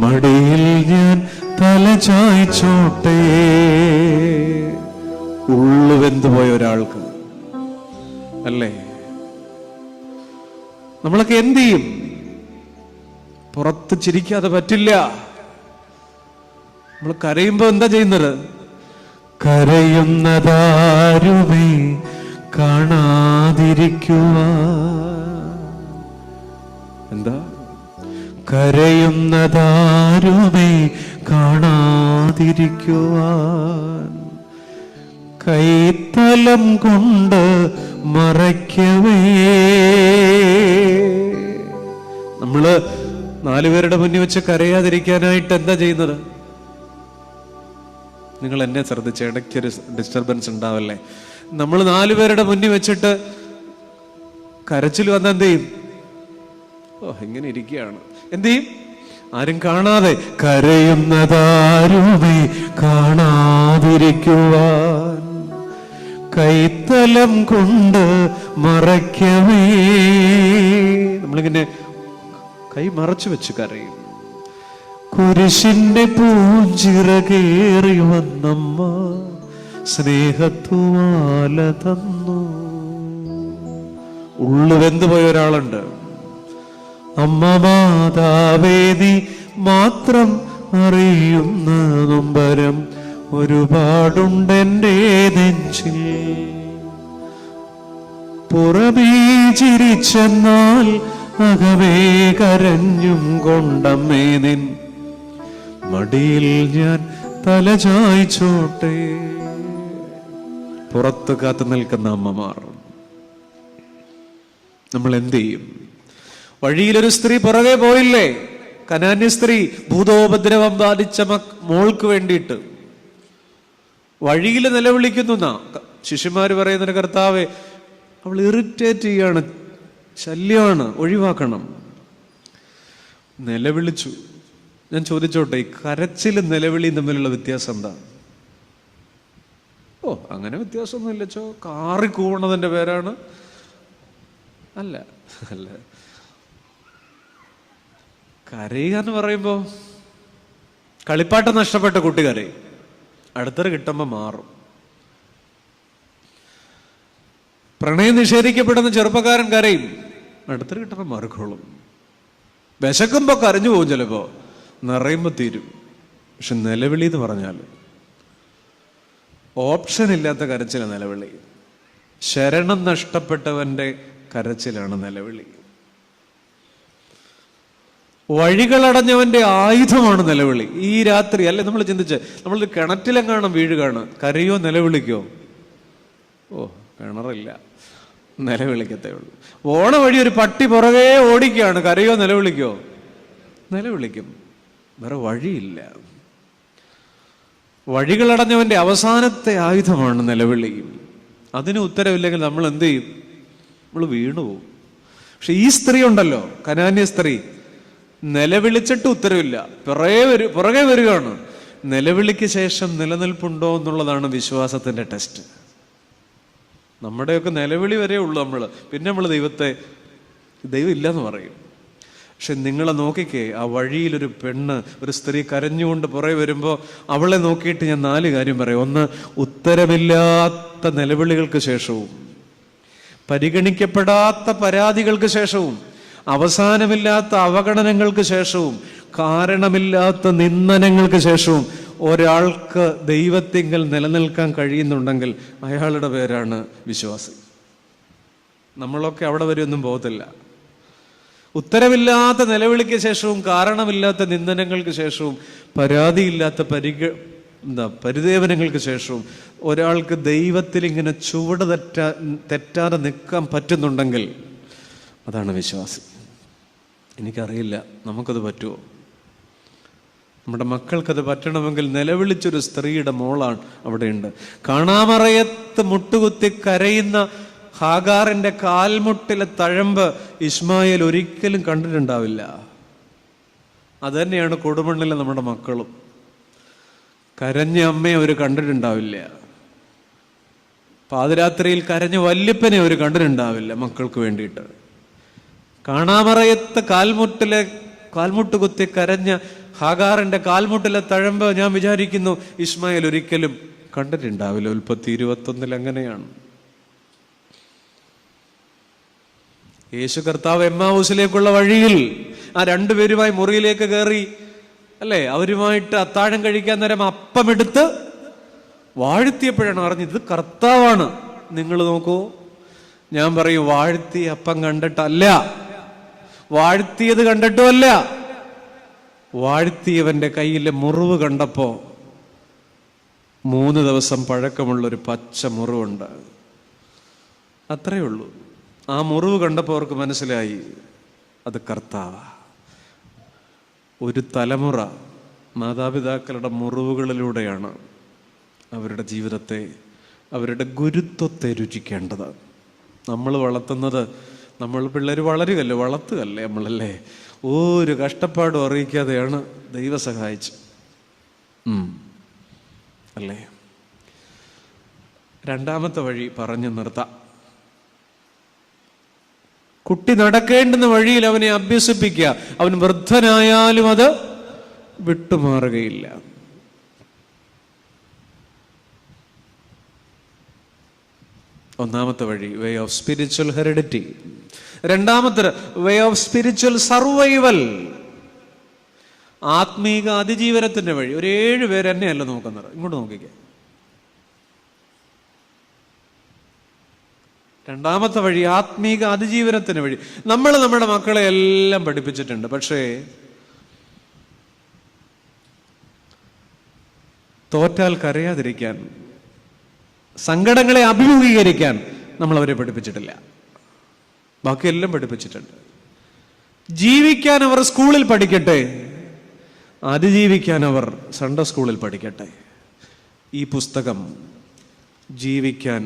Speaker 1: മടിയിൽ ഞാൻ തല ചായ്ച്ചോട്ടെ. ഉള്ളു വെന്തുപോയ ഒരാൾക്ക് അല്ലേ? നമ്മളൊക്കെ എന്ത് ചെയ്യും? പുറത്ത് ചിരിക്കാതെ പറ്റില്ല. നമ്മൾ കരയുമ്പോ എന്താ ചെയ്യുന്നത്? കരയുന്നതാരുമേ കാണാതിരിക്കുക. എന്താ? കരയുന്നതാരുമേ കാണാതിരിക്കുവാൻ കൈത്തലം കൊണ്ട് മറയ്ക്കവേ. നമ്മള് 4 പേരുടെ മുന്നിൽ വെച്ച് കരയാതിരിക്കാനായിട്ട് എന്താ ചെയ്യുന്നത്? നിങ്ങൾ എന്നെ ശ്രദ്ധിച്ച്, ഇടയ്ക്കൊരു ഡിസ്റ്റർബൻസ് ഉണ്ടാവല്ലേ. നമ്മൾ 4 പേരുടെ മുന്നിൽ വെച്ചിട്ട് കരച്ചിൽ വന്ന എന്ത് ചെയ്യും? ഓ, ഇങ്ങനെ ഇരിക്കുകയാണ്. എന്ത് ചെയ്യും? ആരും കാണാതെ. കരയുന്നതാരുമേ കാണാതിരിക്കുവാൻ കൈത്തലം കൊണ്ട് മറയ്ക്കവേ. നമ്മളിങ്ങനെ കൈ മറച്ചു വെച്ച് കരയും. കുരിശിന്റെ പൂഞ്ചിറകേറി വന്നമ്മ സ്നേഹത്തുവാല തന്നു. ഉള്ളു വെന്തുപോയ ഒരാളുണ്ട്. അമ്മ മാതാവേ നീ മാത്രം അറിയുന്ന നൊമ്പരം ഒരുപാടുണ്ടെൻ്റെ നെഞ്ചിൽ. പുറമേ ചിരിച്ചെന്നാൽ അകമേ കരഞ്ഞും കൊണ്ടമ്മേ നിൻ മടിയിൽ ഞാൻ തല ചായ്ച്ചോട്ടെ. പുറത്ത് കാത്തു നിൽക്കുന്ന അമ്മമാർ, നമ്മൾ എന്ത് ചെയ്യും? വഴിയിലൊരു സ്ത്രീ പുറകെ പോയില്ലേ? കനാന്യ സ്ത്രീ, ഭൂതോപദ്രവം ബാധിച്ച മോൾക്ക് വേണ്ടിയിട്ട് വഴിയിൽ നിലവിളിക്കുന്നു. ശിഷ്യന്മാര് പറയുന്നതിന്, കർത്താവേ അവൾ ഇറിറ്റേറ്റ് ചെയ്യാണ്, ശല്യമാണ്, ഒഴിവാക്കണം. നിലവിളിച്ചു. ഞാൻ ചോദിച്ചോട്ടെ, ഈ കരച്ചിലും നിലവിളിയും തമ്മിലുള്ള വ്യത്യാസം എന്താ? ഓ, അങ്ങനെ വ്യത്യാസമൊന്നും ഇല്ലച്ചോ, കാറി കൂവണതിന്റെ പേരാണ്. അല്ല അല്ല, കരയുക എന്ന് പറയുമ്പോ കളിപ്പാട്ടം നഷ്ടപ്പെട്ട കുട്ടി കരയും, അടുത്തൊരു കിട്ടുമ്പോ മാറും. പ്രണയം നിഷേധിക്കപ്പെടുന്ന ചെറുപ്പക്കാരൻ കരയും, അടുത്തൊരു കിട്ടുമ്പോ മാറിക്കോളും. വിശക്കുമ്പോ കരഞ്ഞു പോകും, ചിലപ്പോ നിറയുമ്പോ തീരും. പക്ഷെ നിലവിളി എന്ന് പറഞ്ഞാൽ ഓപ്ഷൻ ഇല്ലാത്ത കരച്ചിലാണ് നിലവിളി. ശരണം നഷ്ടപ്പെട്ടവന്റെ കരച്ചിലാണ് നിലവിളി. വഴികളടഞ്ഞവന്റെ ആയുധമാണ് നിലവിളി. ഈ രാത്രി അല്ലെ നമ്മൾ ചിന്തിച്ച്, നമ്മളൊരു കിണറ്റിലെങ്ങാണം വീഴുകയാണ്, കരയോ നിലവിളിക്കോ? ഓ, കിണറില്ല, നിലവിളിക്കത്തേ ഉള്ളൂ. ഓണ വഴി ഒരു പട്ടി പുറകെ ഓടിക്കുകയാണ്, കരയോ നിലവിളിക്കോ? നിലവിളിക്കും. വേറെ വഴിയില്ല. വഴികളടഞ്ഞവന്റെ അവസാനത്തെ ആയുധമാണ് നിലവിളി. അതിന് ഉത്തരവില്ലെങ്കിൽ നമ്മൾ എന്ത് ചെയ്യും? നമ്മൾ വീണുപോകും. പക്ഷെ ഈ സ്ത്രീ ഉണ്ടല്ലോ, കനാന്യ സ്ത്രീ, നിലവിളിച്ചിട്ട് ഉത്തരവില്ല, പുറകെ വരികയാണ്. നിലവിളിക്ക് ശേഷം നിലനിൽപ്പുണ്ടോ എന്നുള്ളതാണ് വിശ്വാസത്തിന്റെ ടെസ്റ്റ്. നമ്മുടെയൊക്കെ നിലവിളി വരെ ഉള്ളു പിന്നെ നമ്മൾ ദൈവം ഇല്ലെന്ന് പറയും. പക്ഷെ നിങ്ങളെ നോക്കിക്കേ, ആ വഴിയിലൊരു പെണ്ണ്, ഒരു സ്ത്രീ കരഞ്ഞുകൊണ്ട് പുറകെ വരുമ്പോൾ അവളെ നോക്കിയിട്ട് ഞാൻ 4 കാര്യം പറയാം. ഒന്ന്, ഉത്തരമില്ലാത്ത നിലവിളികൾക്ക് ശേഷവും, പരിഗണിക്കപ്പെടാത്ത പരാതികൾക്ക് ശേഷവും, അവസാനമില്ലാത്ത അവഗണനങ്ങൾക്ക് ശേഷവും, കാരണമില്ലാത്ത നിന്ദനങ്ങൾക്ക് ശേഷവും ഒരാൾക്ക് ദൈവത്തിങ്കൽ നിലനിൽക്കാൻ കഴിയുന്നുണ്ടെങ്കിൽ അയാളുടെ പേരാണ് വിശ്വാസി. നമ്മളൊക്കെ അവിടെ വരെ ഒന്നും പോകത്തില്ല. ഉത്തരവില്ലാത്ത നിലവിളിക്ക് ശേഷവും, കാരണമില്ലാത്ത നിന്ദനങ്ങൾക്ക് ശേഷവും, പരാതിയില്ലാത്ത പരിദേവനങ്ങൾക്ക് ശേഷവും ഒരാൾക്ക് ദൈവത്തിൽ ഇങ്ങനെ ചുവട് തെറ്റാതെ നിൽക്കാൻ പറ്റുന്നുണ്ടെങ്കിൽ അതാണ് വിശ്വാസി. എനിക്കറിയില്ല നമുക്കത് പറ്റുമോ? നമ്മുടെ മക്കൾക്കത് പറ്റണമെങ്കിൽ നിലവിളിച്ചൊരു സ്ത്രീയുടെ മോളാണ് അവിടെയുണ്ട്. കാണാമറയത്ത് മുട്ടുകുത്തി കരയുന്ന ഹാഗാറിന്റെ കാൽമുട്ടിലെ തഴമ്പ് ഇസ്മായേൽ ഒരിക്കലും കണ്ടിട്ടുണ്ടാവില്ല. അതുതന്നെയാണ് കൊടുമണ്ണിലെ നമ്മുടെ മക്കളും. കരഞ്ഞ അമ്മയെ അവർ കണ്ടിട്ടുണ്ടാവില്ല. പാതിരാത്രിയിൽ കരഞ്ഞ വല്യപ്പനെ അവർ കണ്ടിട്ടുണ്ടാവില്ല മക്കൾക്ക് വേണ്ടിയിട്ട്. കാണാമറയത്ത് കാൽമുട്ട് കുത്തി കരഞ്ഞ ഹാഗാറിന്റെ കാൽമുട്ടിലെ തഴമ്പ് ഞാൻ വിചാരിക്കുന്നു ഇസ്മായേൽ ഒരിക്കലും കണ്ടിട്ടുണ്ടാവില്ല. ഉൽപ്പത്തി 21 അങ്ങനെയാണ്. യേശു കർത്താവ് എമ്മാവൂസിലേക്കുള്ള വഴിയിൽ ആ 2 പേരുമായി മുറിയിലേക്ക് കയറി, അല്ലേ, അവരുമായിട്ട് അത്താഴം കഴിക്കാൻ നേരം അപ്പമെടുത്ത് വാഴ്ത്തിയപ്പോഴാണ് അറിഞ്ഞത് ഇത് കർത്താവാണ്. നിങ്ങൾ നോക്കൂ, ഞാൻ പറയും, വാഴ്ത്തിയ അപ്പം കണ്ടിട്ടല്ല, വാഴ്ത്തിയത് കണ്ടിട്ടുമല്ല, വാഴ്ത്തിയവന്റെ കയ്യിലെ മുറിവ് കണ്ടപ്പോ 3 ദിവസം പഴക്കമുള്ളൊരു പച്ച മുറിവുണ്ട്. അത്രയേ ഉള്ളൂ. ആ മുറിവ് കണ്ടപ്പോൾ അവർക്ക് മനസ്സിലായി അത് കർത്താവാ. ഒരു തലമുറ മാതാപിതാക്കളുടെ മുറിവുകളിലൂടെയാണ് അവരുടെ ജീവിതത്തെ, അവരുടെ ഗുരുത്വത്തെ രുചിക്കേണ്ടത്. നമ്മൾ വളർത്തുന്നത്, നമ്മൾ പിള്ളേർ വളർത്തുകല്ലേ നമ്മളല്ലേ, ഒരു കഷ്ടപ്പാടും അറിയിക്കാതെയാണ് ദൈവം സഹായിച്ച്, അല്ലേ? രണ്ടാമത്തെ വഴി പറഞ്ഞു നിർത്താം. കുട്ടി നടക്കേണ്ടുന്ന വഴിയിൽ അവനെ അഭ്യസിപ്പിക്കുക. അവൻ വൃദ്ധനായാലും അത് വിട്ടുമാറുകയില്ല. ഒന്നാമത്തെ വഴി വേ ഓഫ് സ്പിരിച്വൽ ഹെറിഡിറ്റി. രണ്ടാമത്തെ വേ ഓഫ് സ്പിരിച്വൽ സർവൈവൽ, ആത്മീക അതിജീവനത്തിന്റെ വഴി. ഒരു 7 പേര് എന്നെയല്ല നോക്കുന്നത്, ഇങ്ങോട്ട് നോക്കിക്കേ. രണ്ടാമത്തെ വഴി ആത്മീക അതിജീവനത്തിന് വഴി. നമ്മൾ നമ്മുടെ മക്കളെ എല്ലാം പഠിപ്പിച്ചിട്ടുണ്ട്. പക്ഷേ തോറ്റാൽ കരയാതിരിക്കാൻ, സങ്കടങ്ങളെ അഭിമുഖീകരിക്കാൻ നമ്മൾ അവരെ പഠിപ്പിച്ചിട്ടില്ല. ബാക്കിയെല്ലാം പഠിപ്പിച്ചിട്ടുണ്ട്. ജീവിക്കാൻ അവർ സ്കൂളിൽ പഠിക്കട്ടെ, അതിജീവിക്കാൻ അവർ സൺഡേ സ്കൂളിൽ പഠിക്കട്ടെ. ഈ പുസ്തകം ജീവിക്കാൻ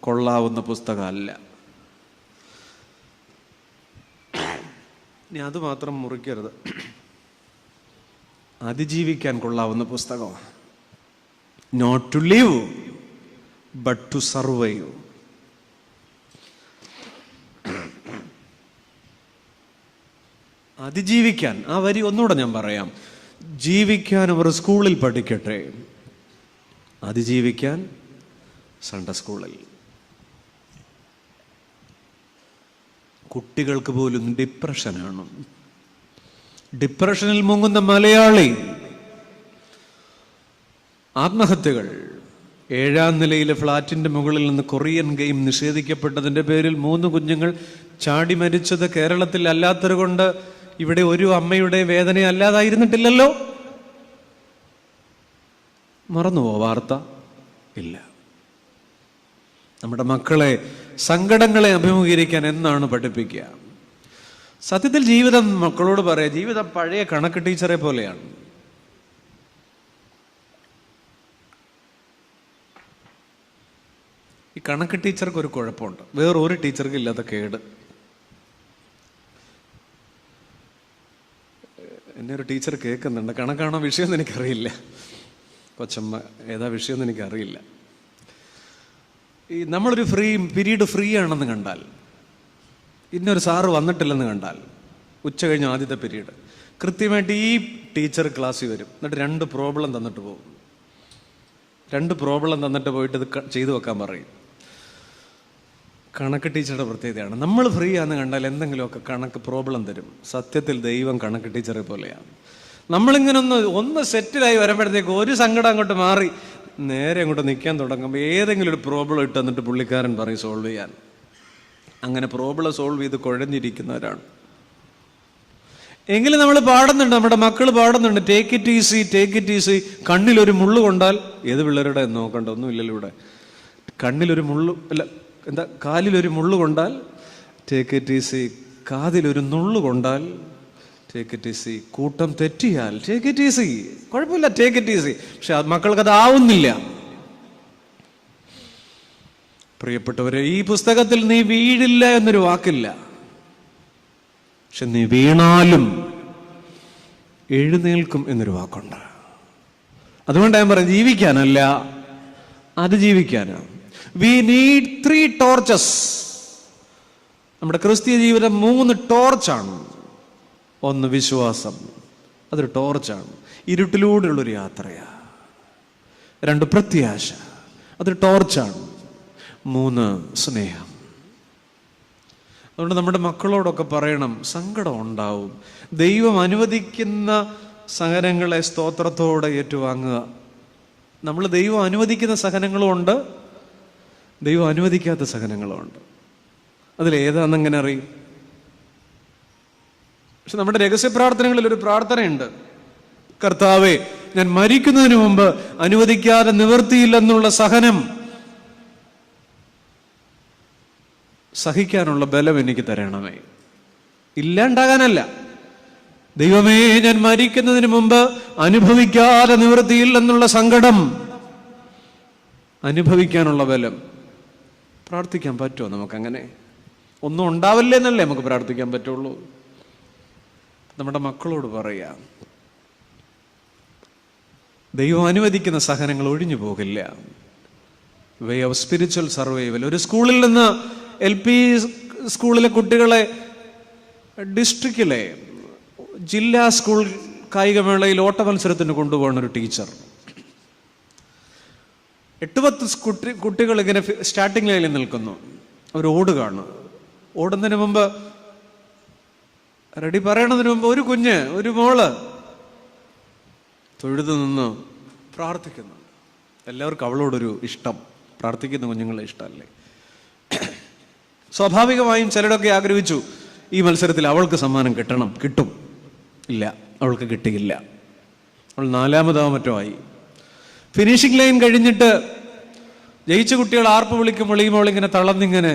Speaker 1: കൊള്ളാവുന്ന പുസ്തകമല്ല. ഇനി അത് മാത്രം മുറിക്കരുത്. അതിജീവിക്കാൻ കൊള്ളാവുന്ന പുസ്തകമാണ്. Not to live but to survive. അതിജീവിക്കാൻ, ആ വരി ഒന്നുകൂടെ ഞാൻ പറയാം. ജീവിക്കാൻ അവർ സ്കൂളിൽ പഠിക്കട്ടെ, അതിജീവിക്കാൻ സൺഡേ സ്കൂളിൽ. കുട്ടികൾക്ക് പോലും ഡിപ്രഷനാണ്. ഡിപ്രഷനിൽ മുങ്ങുന്ന മലയാളി. ആത്മഹത്യകൾ. 7ാം നിലയിലെ ഫ്ളാറ്റിന്റെ മുകളിൽ നിന്ന് കൊറിയൻ ഗെയിം നിഷേധിക്കപ്പെട്ടതിന്റെ പേരിൽ 3 കുഞ്ഞുങ്ങൾ ചാടി മരിച്ചത് കേരളത്തിൽ അല്ലാത്തത് കൊണ്ട് ഇവിടെ ഒരു അമ്മയുടെ വേദന അല്ലാതായിരുന്നിട്ടില്ലല്ലോ. മറന്നുവോ വാർത്ത? ഇല്ല. നമ്മുടെ മക്കളെ സങ്കടങ്ങളെ അഭിമുഖീകരിക്കാൻ എന്നാണ് പഠിപ്പിക്കുക? സത്യത്തിൽ ജീവിതം, മക്കളോട് പറയാം, ജീവിതം പഴയ കണക്ക് ടീച്ചറെ പോലെയാണ്. ഈ കണക്ക് ടീച്ചർക്ക് ഒരു കുഴപ്പമുണ്ട്, വേറൊരു ടീച്ചർക്ക് ഇല്ലാത്ത കേട്. എന്നെ ഒരു ടീച്ചർ കേൾക്കുന്നുണ്ട്. കണക്കാണോ വിഷയമെന്ന് എനിക്കറിയില്ല. കൊച്ചമ്മ ഏതാ വിഷയമെന്ന് എനിക്കറിയില്ല. ഈ നമ്മളൊരു പീരീഡ് ഫ്രീ ആണെന്ന് കണ്ടാൽ, ഇന്നൊരു സാറ് വന്നിട്ടില്ലെന്ന് കണ്ടാൽ, ഉച്ച കഴിഞ്ഞ് ആദ്യത്തെ പീരീഡ് കൃത്യമായിട്ട് ഈ ടീച്ചർ ക്ലാസ്സിൽ വരും. എന്നിട്ട് 2 പ്രോബ്ലം തന്നിട്ട് പോകും. 2 പ്രോബ്ലം തന്നിട്ട് പോയിട്ട് ഇത് ചെയ്തു വെക്കാൻ പറയും. കണക്ക് ടീച്ചറുടെ പ്രത്യേകതയാണ്. നമ്മൾ ഫ്രീ ആണെന്ന് കണ്ടാൽ എന്തെങ്കിലുമൊക്കെ കണക്ക് പ്രോബ്ലം തരും. സത്യത്തിൽ ദൈവം കണക്ക് ടീച്ചറെ പോലെയാണ്. നമ്മളിങ്ങനെ ഒന്ന് സെറ്റിലായി വരുമ്പോഴത്തേക്ക് ഒരു സങ്കടം അങ്ങോട്ട് മാറി നേരെ അങ്ങോട്ട് നിൽക്കാൻ തുടങ്ങുമ്പോൾ ഏതെങ്കിലും ഒരു പ്രോബ്ലം ഇട്ട് തന്നിട്ട് പുള്ളിക്കാരൻ പറയും സോൾവ് ചെയ്യാൻ. അങ്ങനെ പ്രോബ്ലം സോൾവ് ചെയ്ത് കുഴഞ്ഞിരിക്കുന്നവരാണ്. എങ്കിലും നമ്മൾ പാടുന്നുണ്ട്, നമ്മുടെ മക്കൾ പാടുന്നുണ്ട്, take it easy, take it easy. കണ്ണിലൊരു മുള്ളു കൊണ്ടാൽ, ഏത് പിള്ളേരുടെ നോക്കണ്ട, ഒന്നുമില്ലല്ലോ ഇവിടെ. കണ്ണിലൊരു മുള്ളു അല്ല, എന്താ, കാലിലൊരു മുള്ളു കൊണ്ടാൽ ടേക്ക് ഇറ്റ് ഈസി, കാതിലൊരു നുള്ളു കൊണ്ടാൽ ടേക്ക് ഇറ്റ് ഈസി, കൂട്ടം തെറ്റിയാൽ ടേക്ക് ഇറ്റ് ഈസി. കുഴപ്പമില്ല, ടേക്ക് ഇറ്റ് ഈസി. പക്ഷെ മക്കൾക്ക് അതാവുന്നില്ല. പ്രിയപ്പെട്ടവരെ, ഈ പുസ്തകത്തിൽ നീ വീഴില്ല എന്നൊരു വാക്കില്ല. പക്ഷെ നീ വീണാലും എഴുന്നേൽക്കും എന്നൊരു വാക്കുണ്ട്. അതുകൊണ്ട് ഞാൻ പറയാം, ജീവിക്കാനല്ല, അതിജീവിക്കാനാണ്. We need 3 torches. നമ്മുടെ ക്രിസ്തീയ ജീവിതം 3 ടോർച്ചാണ്. ഒന്ന് വിശ്വാസം, അതൊരു ടോർച്ചാണ്, ഇരുട്ടിലൂടെയുള്ളൊരു യാത്രയാണ്. 2 പ്രത്യാശ, അതൊരു ടോർച്ചാണ്. 3 സ്നേഹം. അതുകൊണ്ട് നമ്മുടെ മക്കളോടൊക്കെ പറയണം, സങ്കടം ഉണ്ടാവും, ദൈവം അനുവദിക്കുന്ന സഹനങ്ങളെ സ്തോത്രത്തോടെ ഏറ്റുവാങ്ങുക. നമ്മൾ ദൈവം അനുവദിക്കുന്ന സഹനങ്ങളും ഉണ്ട്, ദൈവം അനുവദിക്കാത്ത സഹനങ്ങളും ഉണ്ട്. അതിലേതാണെന്നെങ്ങനെ അറിയും? പക്ഷെ നമ്മുടെ രഹസ്യ പ്രാർത്ഥനകളിൽ ഒരു പ്രാർത്ഥനയുണ്ട്, കർത്താവേ, ഞാൻ മരിക്കുന്നതിന് മുമ്പ് അനുവദിക്കാതെ നിവൃത്തിയില്ലെന്നുള്ള സഹനം സഹിക്കാനുള്ള ബലം എനിക്ക് തരണമേ. ഇല്ലാണ്ടാകാനല്ല, ദൈവമേ, ഞാൻ മരിക്കുന്നതിന് മുമ്പ് അനുഭവിക്കാതെ നിവൃത്തിയില്ലെന്നുള്ള സങ്കടം അനുഭവിക്കാനുള്ള ബലം. പ്രാർത്ഥിക്കാൻ പറ്റുമോ നമുക്കങ്ങനെ? ഒന്നും ഉണ്ടാവില്ലേ എന്നല്ലേ നമുക്ക് പ്രാർത്ഥിക്കാൻ പറ്റുള്ളൂ. നമ്മുടെ മക്കളോട് പറയാം, ദൈവം അനുവദിക്കുന്ന സഹനങ്ങൾ ഒഴിഞ്ഞു പോകില്ല. വേ ഓഫ് സ്പിരിച്വൽ സർവൈവൽ. ഒരു സ്കൂളിൽ നിന്ന് LP സ്കൂളിലെ കുട്ടികളെ ഡിസ്ട്രിക്റ്റിലെ ജില്ലാ സ്കൂൾ കായികമേളയിൽ ഓട്ട മത്സരത്തിന് കൊണ്ടുപോകുന്ന ഒരു ടീച്ചർ, 8-10 കുട്ടികൾ ഇങ്ങനെ സ്റ്റാർട്ടിംഗ് ലൈനിൽ നിൽക്കുന്നു. അവർ ഓടുകയാണ്. ഓടുന്നതിന് മുമ്പ്, റെഡി പറയണതിന് മുമ്പ് ഒരു മോള് തൊഴുതു നിന്ന് പ്രാർത്ഥിക്കുന്നു. എല്ലാവർക്കും അവളോടൊരു ഇഷ്ടം, പ്രാർത്ഥിക്കുന്ന കുഞ്ഞുങ്ങളെ ഇഷ്ടമല്ലേ? സ്വാഭാവികമായും ചിലരൊക്കെ ആഗ്രഹിച്ചു ഈ മത്സരത്തിൽ അവൾക്ക് സമ്മാനം കിട്ടും. ഇല്ല, അവൾക്ക് കിട്ടിയില്ല. അവൾ 4ാമതോ മറ്റോ ആയി. ഫിനിഷിംഗ് ലൈൻ കഴിഞ്ഞിട്ട് ജയിച്ച കുട്ടികൾ ആർപ്പ് വിളിക്കുമ്പോൾ ഈ മോളിങ്ങനെ തളർന്നിങ്ങനെ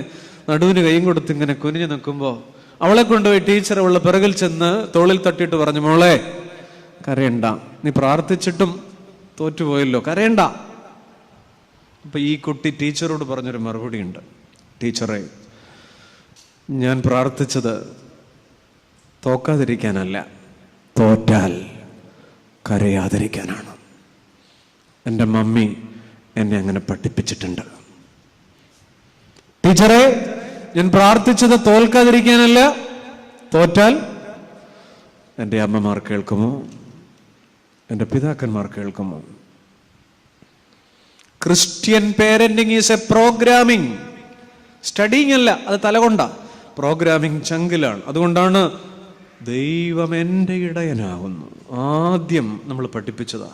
Speaker 1: നടുവിന് കൈയും കൊടുത്ത് ഇങ്ങനെ കുനിഞ്ഞു നിൽക്കുമ്പോൾ അവളെ കൊണ്ടുപോയി ടീച്ചർ അവളുടെ പിറകിൽ ചെന്ന് തോളിൽ തട്ടിയിട്ട് പറഞ്ഞു, മോളെ കരയണ്ട, നീ പ്രാർത്ഥിച്ചിട്ടും തോറ്റുപോയല്ലോ, കരയണ്ട. അപ്പൊ ഈ കുട്ടി ടീച്ചറോട് പറഞ്ഞൊരു മറുപടി ഉണ്ട്, ടീച്ചറെ, ഞാൻ പ്രാർത്ഥിച്ചത് തോക്കാതിരിക്കാനല്ല, തോറ്റാൽ കരയാതിരിക്കാനാണ്. എൻ്റെ മമ്മി എന്നെ അങ്ങനെ പഠിപ്പിച്ചിട്ടുണ്ട്. ടീച്ചറെ, ഞാൻ പ്രാർത്ഥിച്ചത് തോൽക്കാതിരിക്കാനല്ല, തോറ്റാൽ എൻ്റെ അമ്മമാർ കേൾക്കുമോ, എൻ്റെ പിതാക്കന്മാർ കേൾക്കുമോ? Christian parenting is a programming. Studying അല്ല, അത് തലകൊണ്ട പ്രോഗ്രാമിംഗ് ചങ്കിലാണ്. അതുകൊണ്ടാണ് ദൈവം എൻ്റെ ഇടയനാകുന്നു ആദ്യം നമ്മൾ പഠിപ്പിച്ചതാ.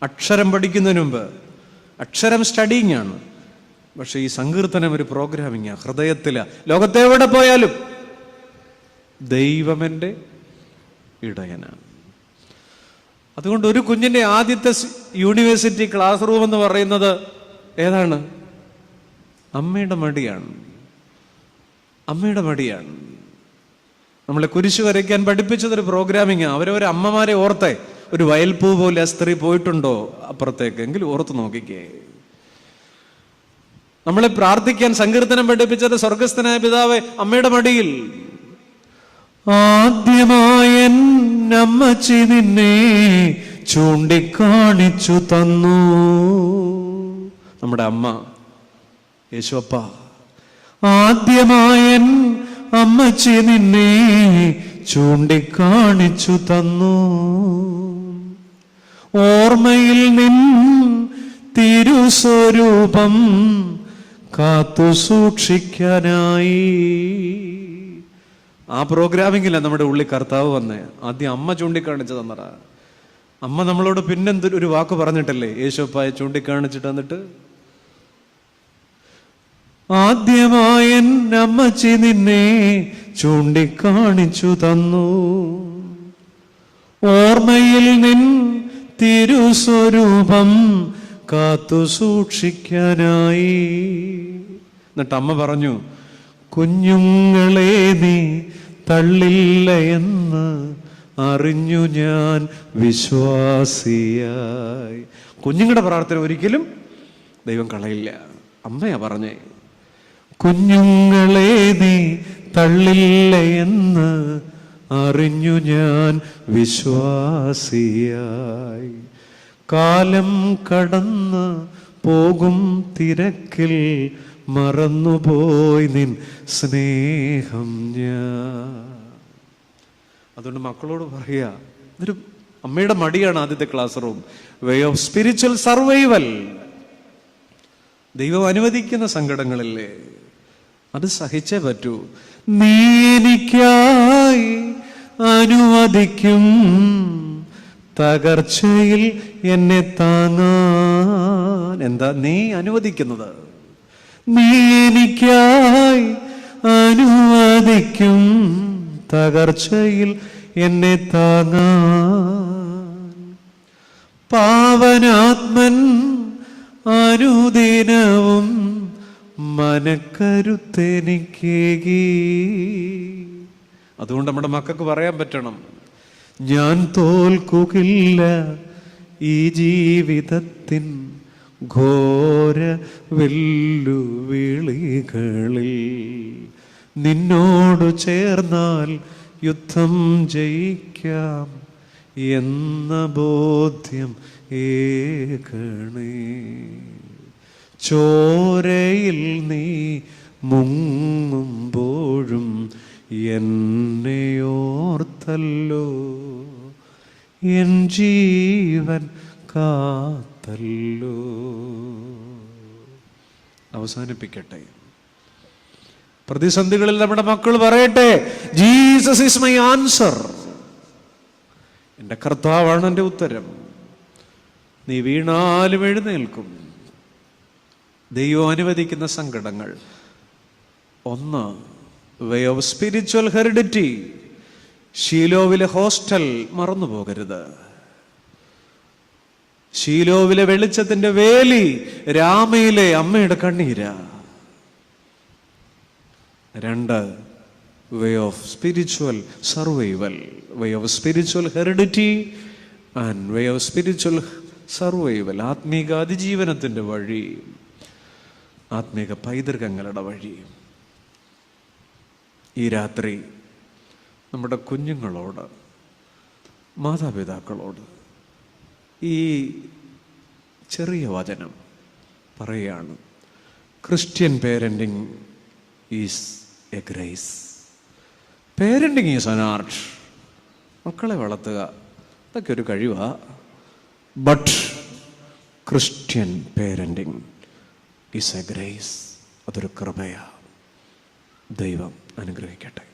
Speaker 1: അക്ഷരം പഠിക്കുന്നതിന് മുമ്പ് അക്ഷരം സ്റ്റഡിങ് ആണ്. പക്ഷെ ഈ സങ്കീർത്തനം ഒരു പ്രോഗ്രാമിംഗാ, ഹൃദയത്തിലാ. ലോകത്തെവിടെ പോയാലും ദൈവമെൻ്റെ ഇടയനാണ്. അതുകൊണ്ട് ഒരു കുഞ്ഞിൻ്റെ ആദ്യത്തെ യൂണിവേഴ്സിറ്റി ക്ലാസ് റൂം എന്ന് പറയുന്നത് ഏതാണ്? അമ്മയുടെ മടിയാണ്. അമ്മയുടെ മടിയാണ്. നമ്മളെ കുരിശ് വരയ്ക്കാൻ പഠിപ്പിച്ചതൊരു പ്രോഗ്രാമിങ്. അവരവരെ അമ്മമാരെ ഓർത്തേ. ഒരു വയൽപ്പൂ പോലെ ആ സ്ത്രീ പോയിട്ടുണ്ടോ അപ്പുറത്തേക്ക്? എങ്കിലും ഓർത്ത് നോക്കിക്കേ. നമ്മളെ പ്രാർത്ഥിക്കാൻ സങ്കീർത്തനം പഠിപ്പിച്ചത് സ്വർഗസ്ഥനായ പിതാവേ അമ്മയുടെ മടിയിൽ. ആദ്യമായ അമ്മച്ചി നിന്നെ ചൂണ്ടിക്കാണിച്ചു തന്നു. നമ്മുടെ അമ്മ യേശുവപ്പ. ആദ്യമായ അമ്മച്ചി നിന്നെ ചൂണ്ടിക്കാണിച്ചു തന്നു. ഓർമ്മയിൽ നിൻ തിരുസ്വരൂപം കാത്തു സൂക്ഷിക്കാനായി. ആ പ്രോഗ്രാമിങ്ങില്ല നമ്മുടെ ഉള്ളിൽ കർത്താവ് വന്നേ. ആദ്യം അമ്മ ചൂണ്ടിക്കാണിച്ചു തന്നടാ. അമ്മ നമ്മളോട് പിന്നെന്തൊരു വാക്ക് പറഞ്ഞിട്ടല്ലേ യേശുപ്പായെ ചൂണ്ടിക്കാണിച്ചിട്ട് എന്നിട്ട്, ആദ്യമായ അമ്മച്ചി നിന്നെ ചൂണ്ടിക്കാണിച്ചു തന്നു. ഓർമ്മയിൽ നിൻ തിരുസ്വരൂപം കാത്തു സൂക്ഷിക്കാനായി. എന്നിട്ട് അമ്മ പറഞ്ഞു, കുഞ്ഞുങ്ങളെ നീ തള്ളില്ല എന്ന് അറിഞ്ഞു ഞാൻ വിശ്വാസിയായി. കുഞ്ഞുങ്ങളുടെ പ്രാർത്ഥന ഒരിക്കലും ദൈവം കളയില്ല. അമ്മയാ പറഞ്ഞേ, കുഞ്ഞുങ്ങളെ നീ തള്ളില്ല എന്ന് അറിഞ്ഞു ഞാൻ വിശ്വാസിയായി. കാലം കടന്ന് പോകും തിരക്കിൽ മറന്നുപോയി നിൻ സ്നേഹം ഞാൻ. അതുകൊണ്ട് മക്കളോട് പറയാ, ഇതൊരു അമ്മയുടെ മടിയാണ് ആദ്യത്തെ class room. Way of spiritual survival. ദൈവം അനുവദിക്കുന്ന സങ്കടങ്ങളില്ലേ, അത് സഹിച്ചേ പറ്റൂ. നീ എനിക്കായി അനുവദിക്കും തകർച്ചയിൽ എന്നെ താങ്ങാൻ. എന്താ നീ അനുവദിക്കുന്നത്? നീ എനിക്കായി അനുവദിക്കും തകർച്ചയിൽ എന്നെ താങ്ങാൻ. പാവനാത്മൻ അനുദിനവും മനക്കരുത്തെനിക്കേകി. അതുകൊണ്ട് നമ്മുടെ മക്കൾക്ക് പറയാൻ പറ്റണം, ഞാൻ തോൽക്കുകയില്ല ഈ ജീവിതത്തിൻ ഘോര വെല്ലുവിളികളിൽ. നിന്നോട് ചേർന്നാൽ യുദ്ധം ജയിക്കാം എന്ന ബോധ്യം ഏകണേ. ചോരയിൽ നീ മുങ്ങുമ്പോഴും എന്നെ ഓർത്തല്ലോ, എൻ ജീവൻ കാത്തല്ലോ. അവസാനിപ്പിക്കട്ടെ. പ്രതിസന്ധികളിൽ നമ്മുടെ മക്കൾ പറയട്ടെ, ജീസസ് ഈസ് മൈ ആൻസർ. എൻ്റെ കർത്താവാണ് എൻ്റെ ഉത്തരം. നീ വീണാലും എഴുന്നേൽക്കും. ദൈവം അനുവദിക്കുന്ന സങ്കടങ്ങൾ. ഒന്ന്, വേ ഓഫ് സ്പിരിച്വൽ ഹെറിഡിറ്റി. ഷീലോവിലെ ഹോസ്റ്റൽ മറന്നു പോകരുത്. ഷീലോവിലെ വെളിച്ചത്തിന്റെ വേലി രാമയിലെ അമ്മയുടെ കണ്ണീരാ. രണ്ട്, way of spiritual survival. Way of spiritual heredity and way of spiritual survival. ആത്മീക അതിജീവനത്തിന്റെ വഴി, ആത്മീക പൈതൃകങ്ങളുടെ വഴി. ഈ രാത്രി നമ്മുടെ കുഞ്ഞുങ്ങളോട്, മാതാപിതാക്കളോട് ഈ ചെറിയ വചനം പറയുകയാണ്. Christian parenting is a grace. Parenting is an art. മക്കളെ വളർത്തുക അതൊക്കെ ഒരു കഴിവാ. But Christian parenting is a grace. അതൊരു കൃപയാ. ദൈവം അനുഗ്രഹിക്കട്ടെ.